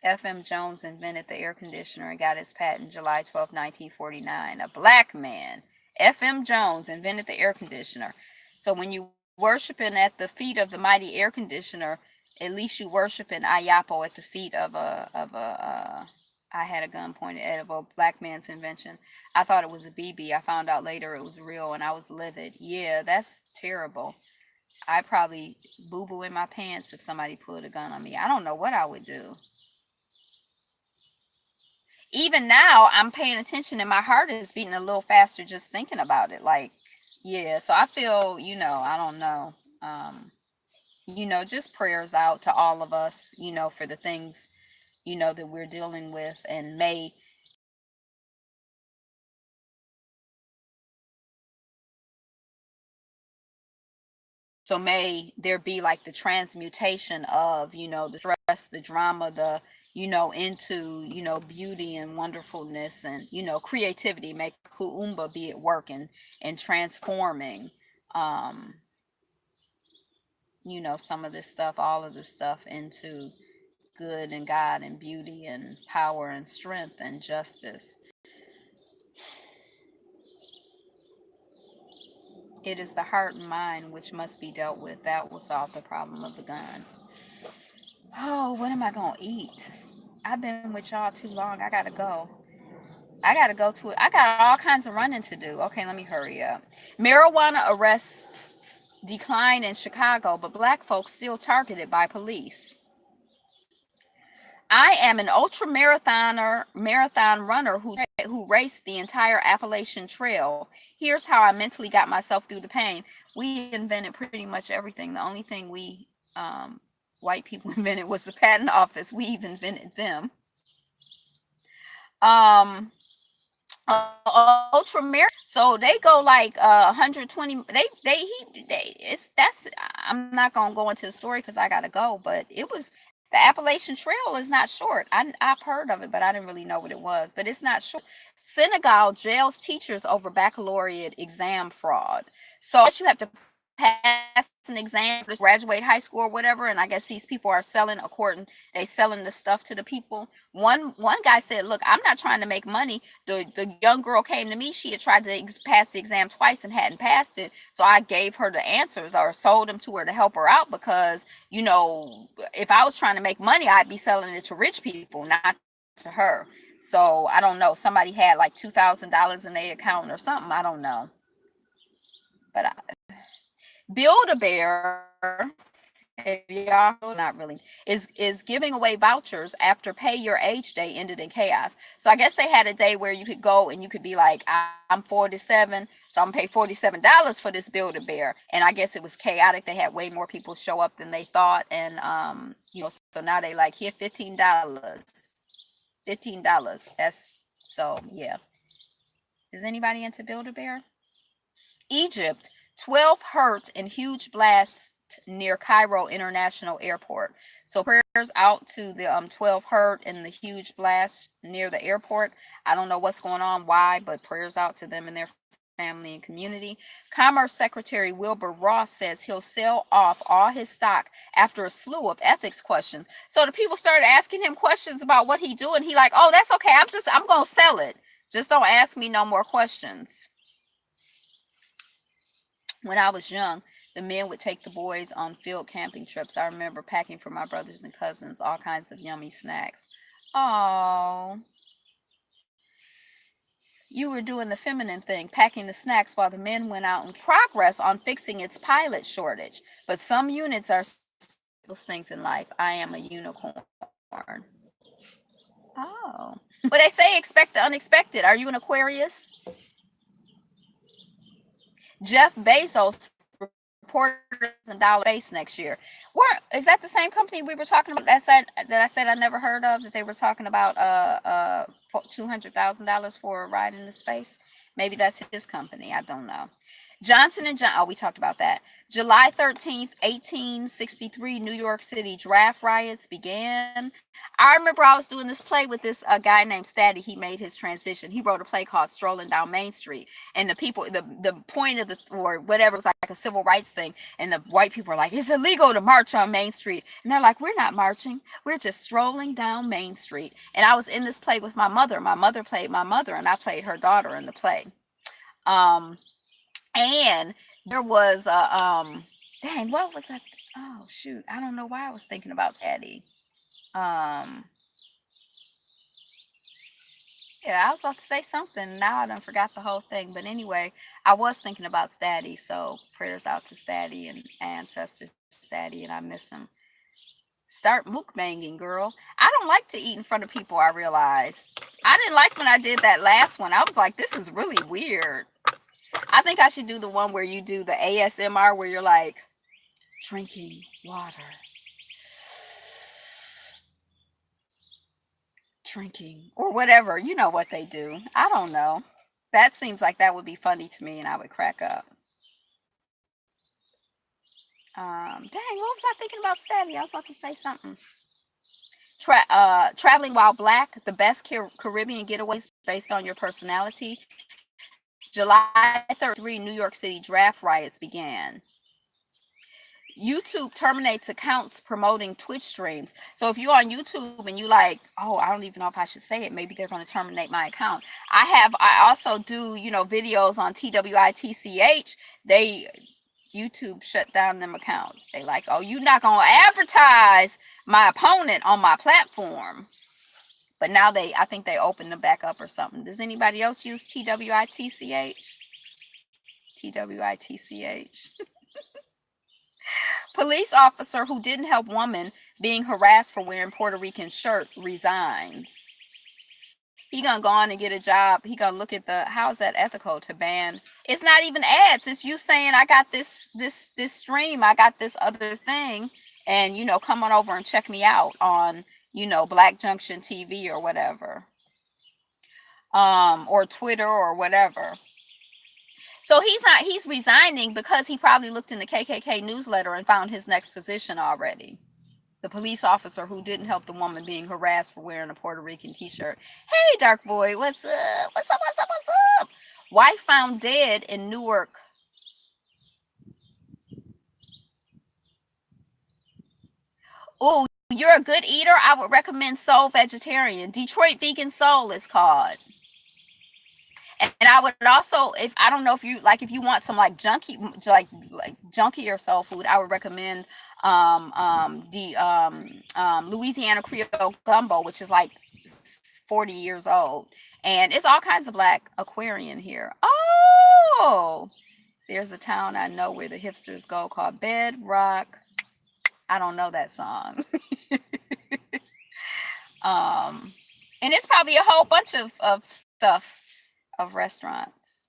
F.M. Jones invented the air conditioner and got his patent July 12, 1949. A black man, F.M. Jones, invented the air conditioner. So when you worshiping at the feet of the mighty air conditioner, at least you worshiping Ayapo at the feet of a I had a gun pointed at of a black man's invention. I thought it was a BB. I found out later it was real and I was livid. Yeah, that's terrible. I probably boo boo in my pants if somebody pulled a gun on me. I don't know what I would do. Even now I'm paying attention and my heart is beating a little faster just thinking about it. Like, yeah, so I feel, I don't know. Just prayers out to all of us, for the things, that we're dealing with, and may there be like the transmutation of, the stress, the drama, into, beauty and wonderfulness and, creativity, make Kuumba be at work and transforming, um, some of this stuff, all of this stuff into good and God and beauty and power and strength and justice. It is the heart and mind which must be dealt with. That will solve the problem of the gun. Oh, what am I going to eat? I've been with y'all too long. I got to go. I got to go to it. I got all kinds of running to do. Okay, let me hurry up. Marijuana arrests decline in Chicago, but black folks still targeted by police. I am an marathon runner who raced the entire Appalachian Trail. Here's how I mentally got myself through the pain. We invented pretty much everything. The only thing we white people invented was the patent office. We even invented them. Um, ultra marathon. So they go like 120. It's that's. I'm not gonna go into the story because I gotta go. But it was the Appalachian Trail is not short. I've heard of it, but I didn't really know what it was. But it's not short. Senegal jails teachers over baccalaureate exam fraud. So I guess you have to pass an exam, graduate high school or whatever. And I guess these people are selling they selling the stuff to the people. One guy said, "Look, I'm not trying to make money. The young girl came to me. She had tried to pass the exam twice and hadn't passed it. So I gave her the answers or sold them to her to help her out because if I was trying to make money, I'd be selling it to rich people, not to her. So I don't know. Somebody had like $2,000 in their account or something. I don't know. But Build a Bear, if y'all not really, is giving away vouchers after Pay Your Age Day ended in chaos. So I guess they had a day where you could go and you could be like, I'm 47, so I'm gonna pay $47 for this Build a Bear. And I guess it was chaotic. They had way more people show up than they thought, and so now they like here $15, $15. That's so yeah. Is anybody into Build a Bear? Egypt, 12 hurt in huge blast near Cairo International Airport. So prayers out to the 12 hurt in the huge blast near the airport. I don't know what's going on, why, but prayers out to them and their family and community. Commerce Secretary Wilbur Ross says he'll sell off all his stock after a slew of ethics questions. So the people started asking him questions about what he do, and he like, oh, that's okay. I'm gonna sell it. Just don't ask me no more questions. When I was young, the men would take the boys on field camping trips. I remember packing for my brothers and cousins all kinds of yummy snacks. Oh, you were doing the feminine thing, packing the snacks while the men went out in progress on fixing its pilot shortage. But some units are those things in life. I am a unicorn. Oh. But they say expect the unexpected. Are you an Aquarius? Jeff Bezos reported in dollar base next year. Where is that the same company we were talking about that I said I never heard of, that they were talking about $200,000 for a ride into space? Maybe that's his company. I don't know. Johnson and John. Oh, we talked about that. July 13th, 1863, New York City draft riots began. I remember I was doing this play with this guy named Statty. He made his transition. He wrote a play called Strolling Down Main Street, and the people, the point of the or whatever was like a civil rights thing, and the white people are like, it's illegal to march on Main Street, and they're like, we're not marching, we're just strolling down Main Street. And I was in this play with my mother. My mother played my mother, and I played her daughter in the play. Um, and there was a dang, what was that? Oh shoot, I don't know why I was thinking about Sadie. Um, yeah, I was about to say something. Now I done forgot the whole thing. But anyway, I was thinking about Statty. So prayers out to Statty and ancestor Statty, and I miss him. Start mukbanging, girl. I don't like to eat in front of people. I realized I didn't like when I did that last one. I was like, this is really weird. I think I should do the one where you do the ASMR, where you're like drinking water, drinking, or whatever. You know what they do. I don't know. That seems like that would be funny to me, and I would crack up. Dang, what was I thinking about Stabby? I was about to say something. Traveling while black, the best Caribbean getaways based on your personality. July 3, New York City draft riots began. YouTube terminates accounts promoting Twitch streams. So if you're on YouTube and you like, oh, I don't even know if I should say it. Maybe they're going to terminate my account. I also do, videos on TWITCH. YouTube shut down them accounts. They like, oh, you not going to advertise my opponent on my platform. But now I think they opened them back up or something. Does anybody else use TWITCH? TWITCH. Police officer who didn't help woman being harassed for wearing Puerto Rican shirt resigns. He gonna go on and get a job. He gonna look at how is that ethical to ban? It's not even ads. It's you saying I got this stream. I got this other thing, and come on over and check me out on Black Junction TV or whatever, or Twitter or whatever. So he's resigning because he probably looked in the KKK newsletter and found his next position already. The police officer who didn't help the woman being harassed for wearing a Puerto Rican t-shirt. Hey, Dark Void, what's up? What's up? What's up? What's up? Wife found dead in Newark. Oh, you're a good eater? I would recommend Soul Vegetarian. Detroit Vegan Soul is called. And I would also, if I don't know if you want some like junky or soul food, I would recommend the Louisiana Creole gumbo, which is like 40 years old, and it's all kinds of black Aquarian here. Oh, there's a town I know where the hipsters go called Bedrock. I don't know that song. And it's probably a whole bunch of stuff of restaurants.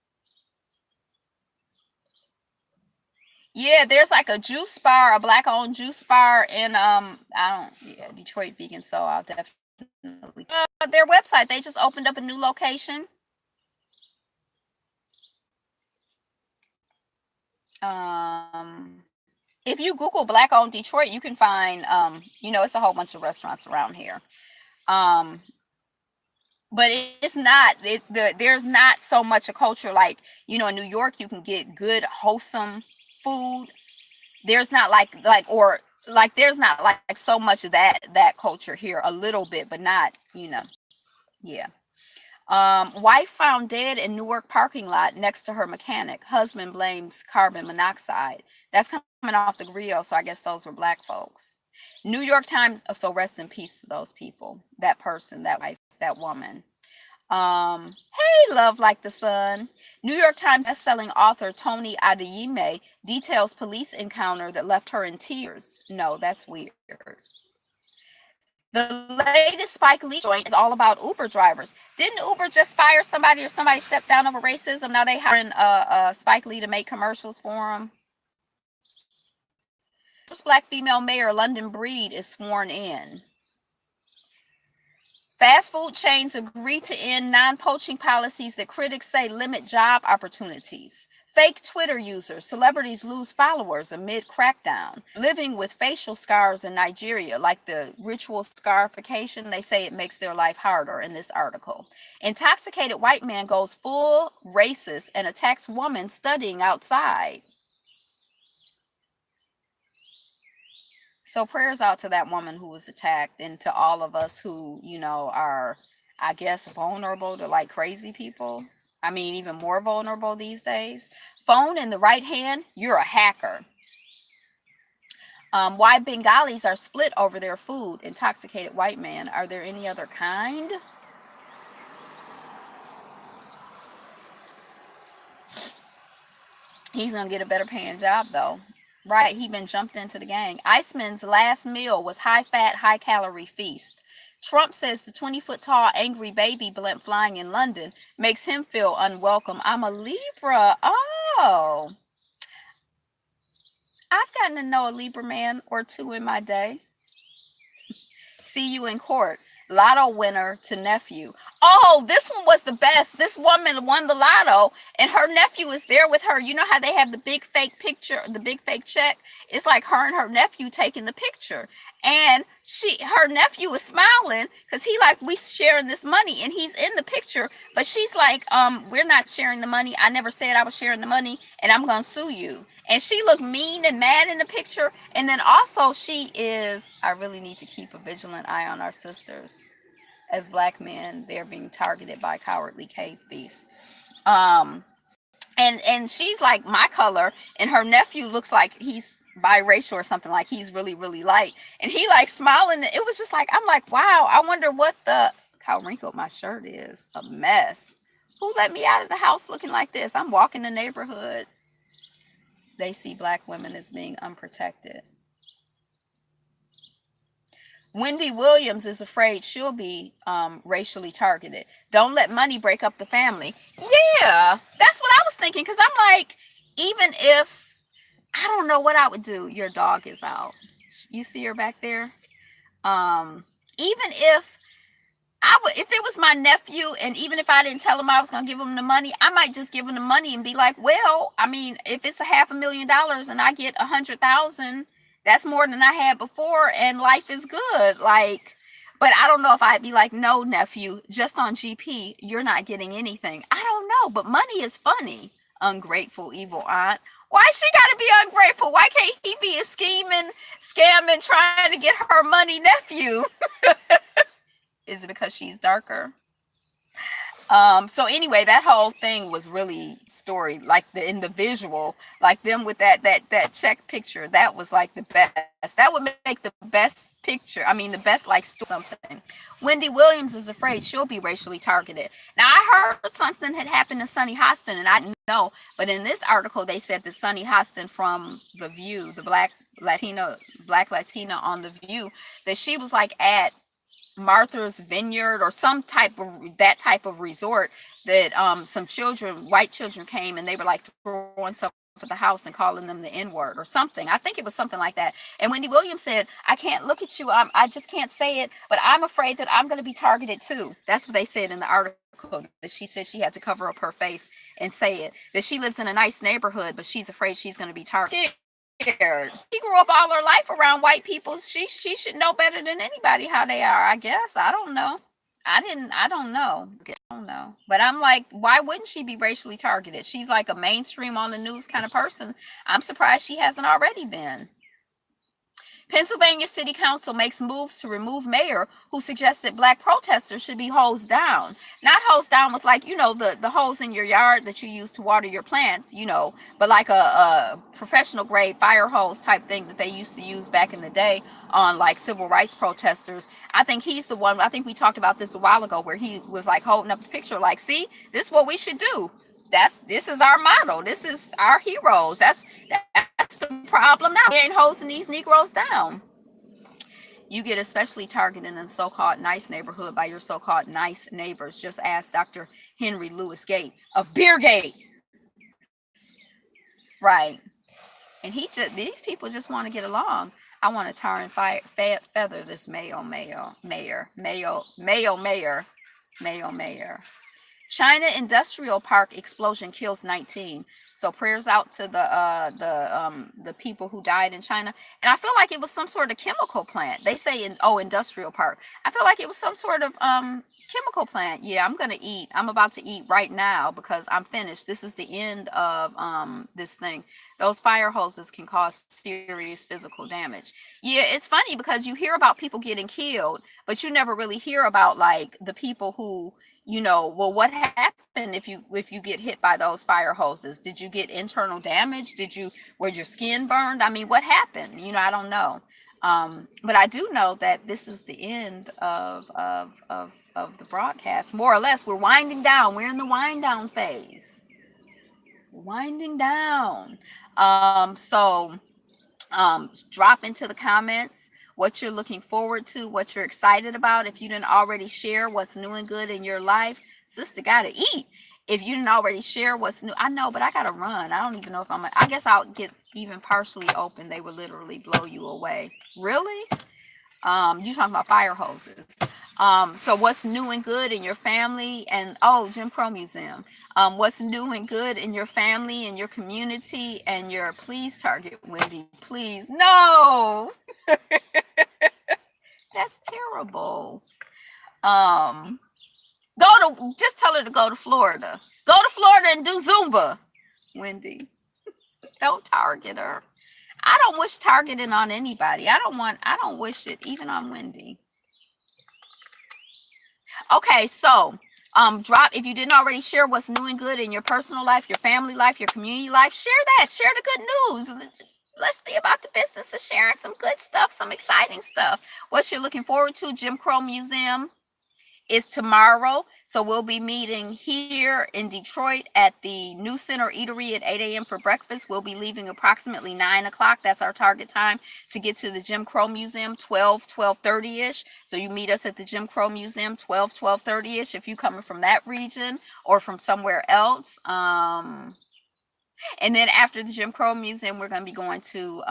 Yeah, there's like a juice bar, a black owned juice bar in Detroit Vegan Soul. I'll definitely their website. They just opened up a new location. If you Google black owned Detroit, you can find it's a whole bunch of restaurants around here. But it's not there's not so much a culture like in New York you can get good wholesome food. There's not there's not like so much of that culture here. A little bit, but not yeah. Wife found dead in Newark parking lot next to her mechanic. Husband blames carbon monoxide. That's coming off the grill, so I guess those were black folks. New York Times. So rest in peace to those people. That person, that wife, that woman. Hey, Love Like the Sun. New York Times bestselling author Tony Adeyemi details police encounter that left her in tears. No, that's weird. The latest Spike Lee joint is all about Uber drivers. Didn't Uber just fire somebody or somebody stepped down over racism? Now they hiring Spike Lee to make commercials for him. First black female mayor, London Breed, is sworn in. Fast food chains agree to end non-poaching policies that critics say limit job opportunities. Fake Twitter users. Celebrities lose followers amid crackdown. Living with facial scars in Nigeria, like the ritual scarification, they say it makes their life harder in this article. Intoxicated white man goes full racist and attacks woman studying outside. So prayers out to that woman who was attacked and to all of us who, are, I guess, vulnerable to like crazy people. I mean, even more vulnerable these days. Phone in the right hand, you're a hacker. Why Bengalis are split over their food. Intoxicated white man. Are there any other kind? He's gonna get a better paying job though. Right, he been jumped into the gang. Iceman's last meal was high fat, high calorie feast. Trump says the 20-foot tall angry baby blimp flying in London makes him feel unwelcome. I'm a Libra. Oh, I've gotten to know a Libra man or two in my day. See you in court. Lotto winner to nephew. Oh, this one was the best. This woman won the lotto and her nephew is there with her. You know how they have the big fake picture, the big fake check? It's like her and her nephew taking the picture. And her nephew is smiling because he like, we sharing this money and he's in the picture. But she's like, we're not sharing the money. I never said I was sharing the money and I'm going to sue you. And she looked mean and mad in the picture. And then also I really need to keep a vigilant eye on our sisters. As black men, they're being targeted by cowardly cave beasts. And she's like my color, and her nephew looks like he's biracial or something, like he's really, really light. And he like smiling. It was just like, I'm like, wow, I wonder what how wrinkled my shirt is. A mess. Who let me out of the house looking like this? I'm walking the neighborhood. They see black women as being unprotected. Wendy Williams is afraid she'll be racially targeted. Don't let money break up the family. Yeah, that's what I was thinking. Because I'm like, even if, I don't know what I would do. Your dog is out. You see her back there? Even if if it was my nephew, and even if I didn't tell him I was going to give him the money, I might just give him the money and be like, well, I mean, if it's $500,000 and I get 100,000, that's more than I had before, and life is good. Like, but I don't know if I'd be like, no, nephew, just on GP, you're not getting anything. I don't know, but money is funny. Ungrateful, evil aunt. Why she gotta be ungrateful? Why can't he be a scheming, scamming, trying to get her money nephew? Is it because she's darker? So anyway, that whole thing was really story, like in the visual, like them with that check picture. That was like the best. That would make the best picture. I mean, the best like something. Wendy Williams is afraid she'll be racially targeted. Now I heard something had happened to Sunny Hostin, and I didn't know, but in this article they said that Sunny Hostin from The View, the black Latina on The View, that she was like at Martha's Vineyard or some type of resort, that some children, white children, came and they were like throwing stuff at the house and calling them the N-word or something. I think it was something like that. And Wendy Williams said, I can't look at you, I just can't say it, but I'm afraid that I'm going to be targeted too. That's what they said in the article, that she said she had to cover up her face and say it, that she lives in a nice neighborhood, but she's afraid she's going to be targeted. She grew up all her life around white people. She should know better than anybody how they are, I guess. I don't know. I don't know. But I'm like, why wouldn't she be racially targeted? She's like a mainstream on the news kind of person. I'm surprised she hasn't already been. Pennsylvania City Council makes moves to remove mayor who suggested black protesters should be hosed down. Not hosed down with like, the hose in your yard that you use to water your plants, but like a professional grade fire hose type thing that they used to use back in the day on like civil rights protesters. I think he's the one, I think we talked about this a while ago, where he was like holding up the picture like, see, this is what we should do. This is our motto. This is our heroes. That's the problem now. We ain't hosting these Negroes down. You get especially targeted in a so-called nice neighborhood by your so-called nice neighbors. Just ask Dr. Henry Louis Gates of Beergate. Right. And these people just want to get along. I want to tar and feather this mayor. China industrial park explosion kills 19. So prayers out to the people who died in China. And I feel like it was some sort of chemical plant. They say in industrial park. I feel like it was some sort of chemical plant. Yeah, I'm gonna eat. I'm about to eat right now because I'm finished. This is the end of this thing. Those fire hoses can cause serious physical damage. Yeah, it's funny because you hear about people getting killed, but you never really hear about like the people who, well, what happened if you get hit by those fire hoses? Did you get internal damage? Was your skin burned? I mean, what happened? I don't know. But I do know that this is the end of the broadcast, more or less. We're winding down. We're in the wind down phase. Winding down. Drop into the comments what you're looking forward to, what you're excited about. If you didn't already share what's new and good in your life, sister gotta eat. If you didn't already share what's new, I know, but I gotta run. I don't even know if I guess I'll get even partially open. They would literally blow you away. Really? You talking about fire hoses. So what's new and good in your family? And Jim Crow Museum. What's new and good in your family and your community and your, please target Wendy, please. No, that's terrible. Just tell her to go to Florida. Go to Florida and do Zumba, Wendy. Don't target her. I don't wish targeting on anybody. I don't wish it even on Wendy. Okay, so drop, if you didn't already share what's new and good in your personal life, your family life, your community life, share that. Share the good news. Let's be about the business of sharing some good stuff, some exciting stuff. What you're looking forward to, Jim Crow Museum is tomorrow. So we'll be meeting here in Detroit at the New Center Eatery at 8 a.m. for breakfast. We'll be leaving approximately 9 o'clock. That's our target time to get to the Jim Crow Museum, 12:30-ish. So you meet us at the Jim Crow Museum, 12:30-ish if you're coming from that region or from somewhere else. And then after the Jim Crow Museum, we're going to be going to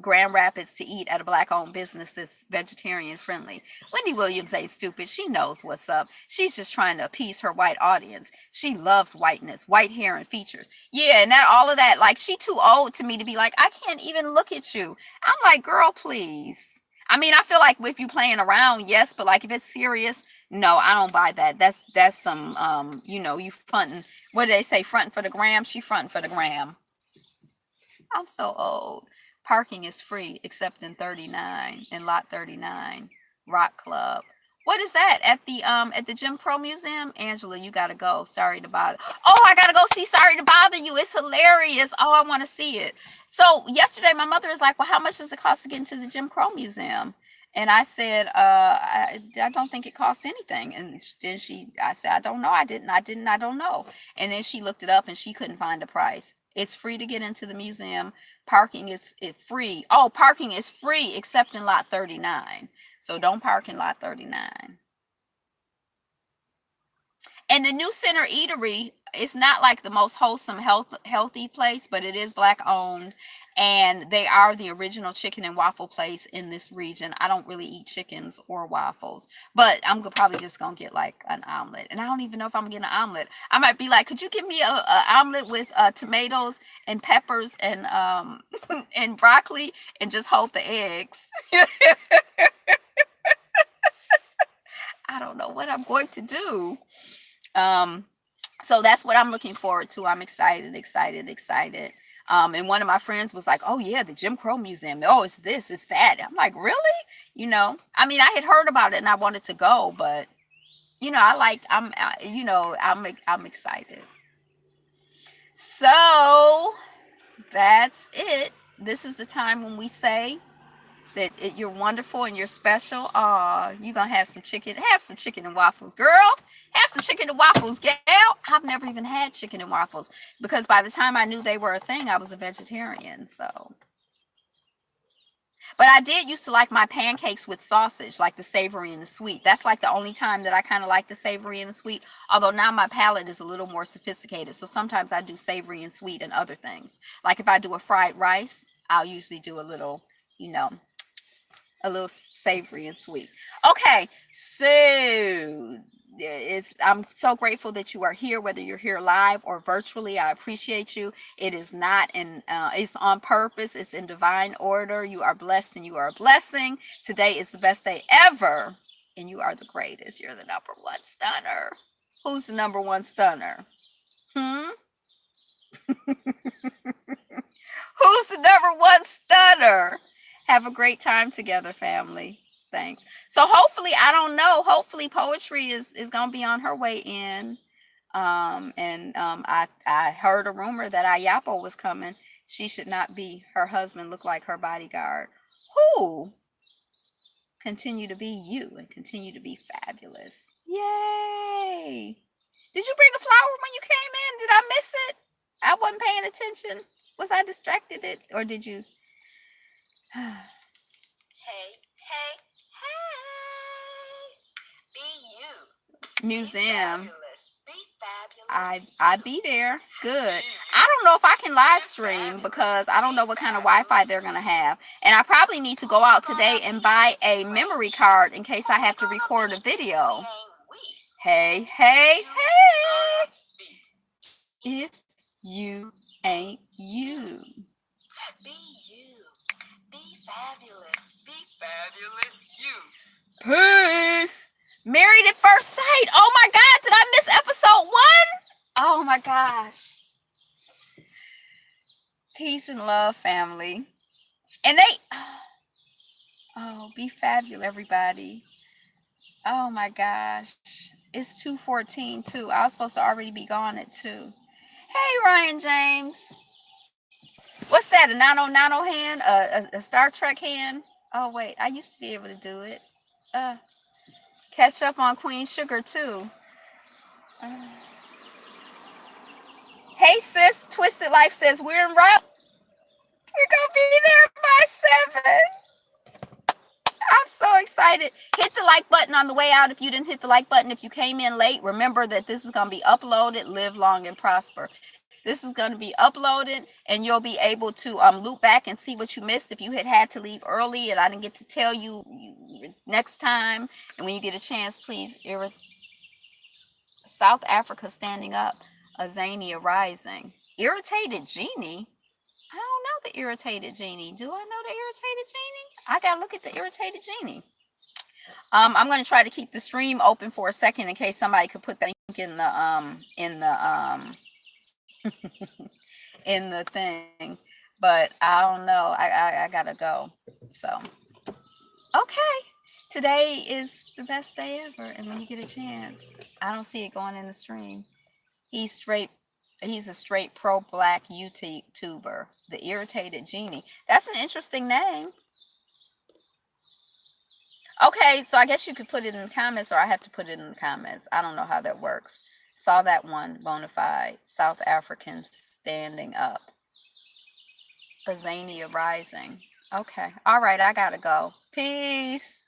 Grand Rapids to eat at a Black-owned business that's vegetarian friendly. Wendy Williams ain't stupid. She knows what's up. She's just trying to appease her white audience. She loves whiteness, white hair and features. Yeah, and all of that. Like, she too old to me to be like, I can't even look at you. I'm like, girl, please. I mean, I feel like if you playing around, yes, but like if it's serious, no, I don't buy that. That's some you fronting. What do they say? Fronting for the gram. She fronting for the gram. I'm so old. Parking is free except in 39, in lot 39, Rock Club. What is that at the Jim Crow Museum? Angela, you gotta go. Sorry to bother. Oh, I gotta go see Sorry to Bother You. It's hilarious. Oh, I want to see it. So yesterday, my mother was like, "Well, how much does it cost to get into the Jim Crow Museum?" And I said, I don't think it costs anything. And then I said, I don't know. I don't know. And then she looked it up and she couldn't find a price. It's free to get into the museum. Parking is free. Oh, parking is free except in lot 39. So don't park in lot 39. And the New Center Eatery is not like the most wholesome, healthy place, but it is Black owned, and they are the original chicken and waffle place in this region. I don't really eat chickens or waffles, but I'm probably just gonna get like an omelet, and I don't even know if I'm gonna get an omelet. I might be like, could you give me a omelet with tomatoes and peppers and and broccoli, and just hold the eggs. I don't know what I'm going to do. Um, so that's what I'm looking forward to. I'm excited, excited, excited. And one of my friends was like, "Oh yeah, the Jim Crow Museum. Oh, it's this, it's that." I'm like, "Really?" I mean, I had heard about it and I wanted to go, but I'm excited. So that's it. This is the time when we say that you're wonderful and you're special. You're gonna have some chicken. Have some chicken and waffles, girl. Have some chicken and waffles, gal. I've never even had chicken and waffles because by the time I knew they were a thing, I was a vegetarian. So, but I did used to like my pancakes with sausage, like the savory and the sweet. That's like the only time that I kind of like the savory and the sweet. Although now my palate is a little more sophisticated, so sometimes I do savory and sweet and other things. Like if I do a fried rice, I'll usually do a little savory and sweet. Okay, so I'm so grateful that you are here, whether you're here live or virtually. I appreciate you. It is not in it's on purpose. It's in divine order. You are blessed and you are a blessing. Today is the best day ever, and you are the greatest. You're the number one stunner. Who's the number one stunner? Hmm. Who's the number one stunner? Have a great time together, family. Thanks. So hopefully, I don't know. Hopefully, poetry is gonna be on her way in. I heard a rumor that Ayapo was coming. She should not be. Her husband looked like her bodyguard. Who continue to be you and continue to be fabulous. Yay! Did you bring a flower when you came in? Did I miss it? I wasn't paying attention. Was I distracted it or did you? Hey, hey, hey. Be you. Museum. Be fabulous. Be fabulous. I be there. Good. I don't know if I can live stream because I don't know what kind of Wi-Fi they're gonna have. And I probably need to go out today and buy a memory card in case I have to record a video. Hey, hey, hey. If you ain't you. Be you. Be fabulous. Be fabulous you. Peace. Married at First Sight. Oh my God, did I miss episode 1? Oh my gosh. Peace and love, family. And oh, be fabulous, everybody. Oh my gosh. It's 2:14 too. I was supposed to already be gone at 2. Hey, Ryan James. What's that? A 909 hand? A Star Trek hand? Oh wait, I used to be able to do it. Catch up on Queen Sugar too. Hey sis, Twisted Life says we're en route. We're gonna be there by 7. I'm so excited. Hit the like button on the way out if you didn't hit the like button. If you came in late, remember that this is gonna be uploaded. Live long and prosper. This is going to be uploaded and you'll be able to loop back and see what you missed if you had to leave early and I didn't get to tell you next time. And when you get a chance, please, South Africa standing up, Azania rising. Irritated Genie? I don't know the Irritated Genie. Do I know the Irritated Genie? I got to look at the Irritated Genie. I'm going to try to keep the stream open for a second in case somebody could put that link in the in the thing, but I don't know. I gotta go. So okay, today is the best day ever, and when you get a chance, I don't see it going in the stream. He's a straight pro-black YouTuber, the Irritated Genie. That's an interesting name. Okay, so I guess you could put it in the comments, or I have to put it in the comments. I don't know how that works. Saw that one, Bonafide, South Africans standing up. Azania rising. Okay. All right, I gotta go. Peace.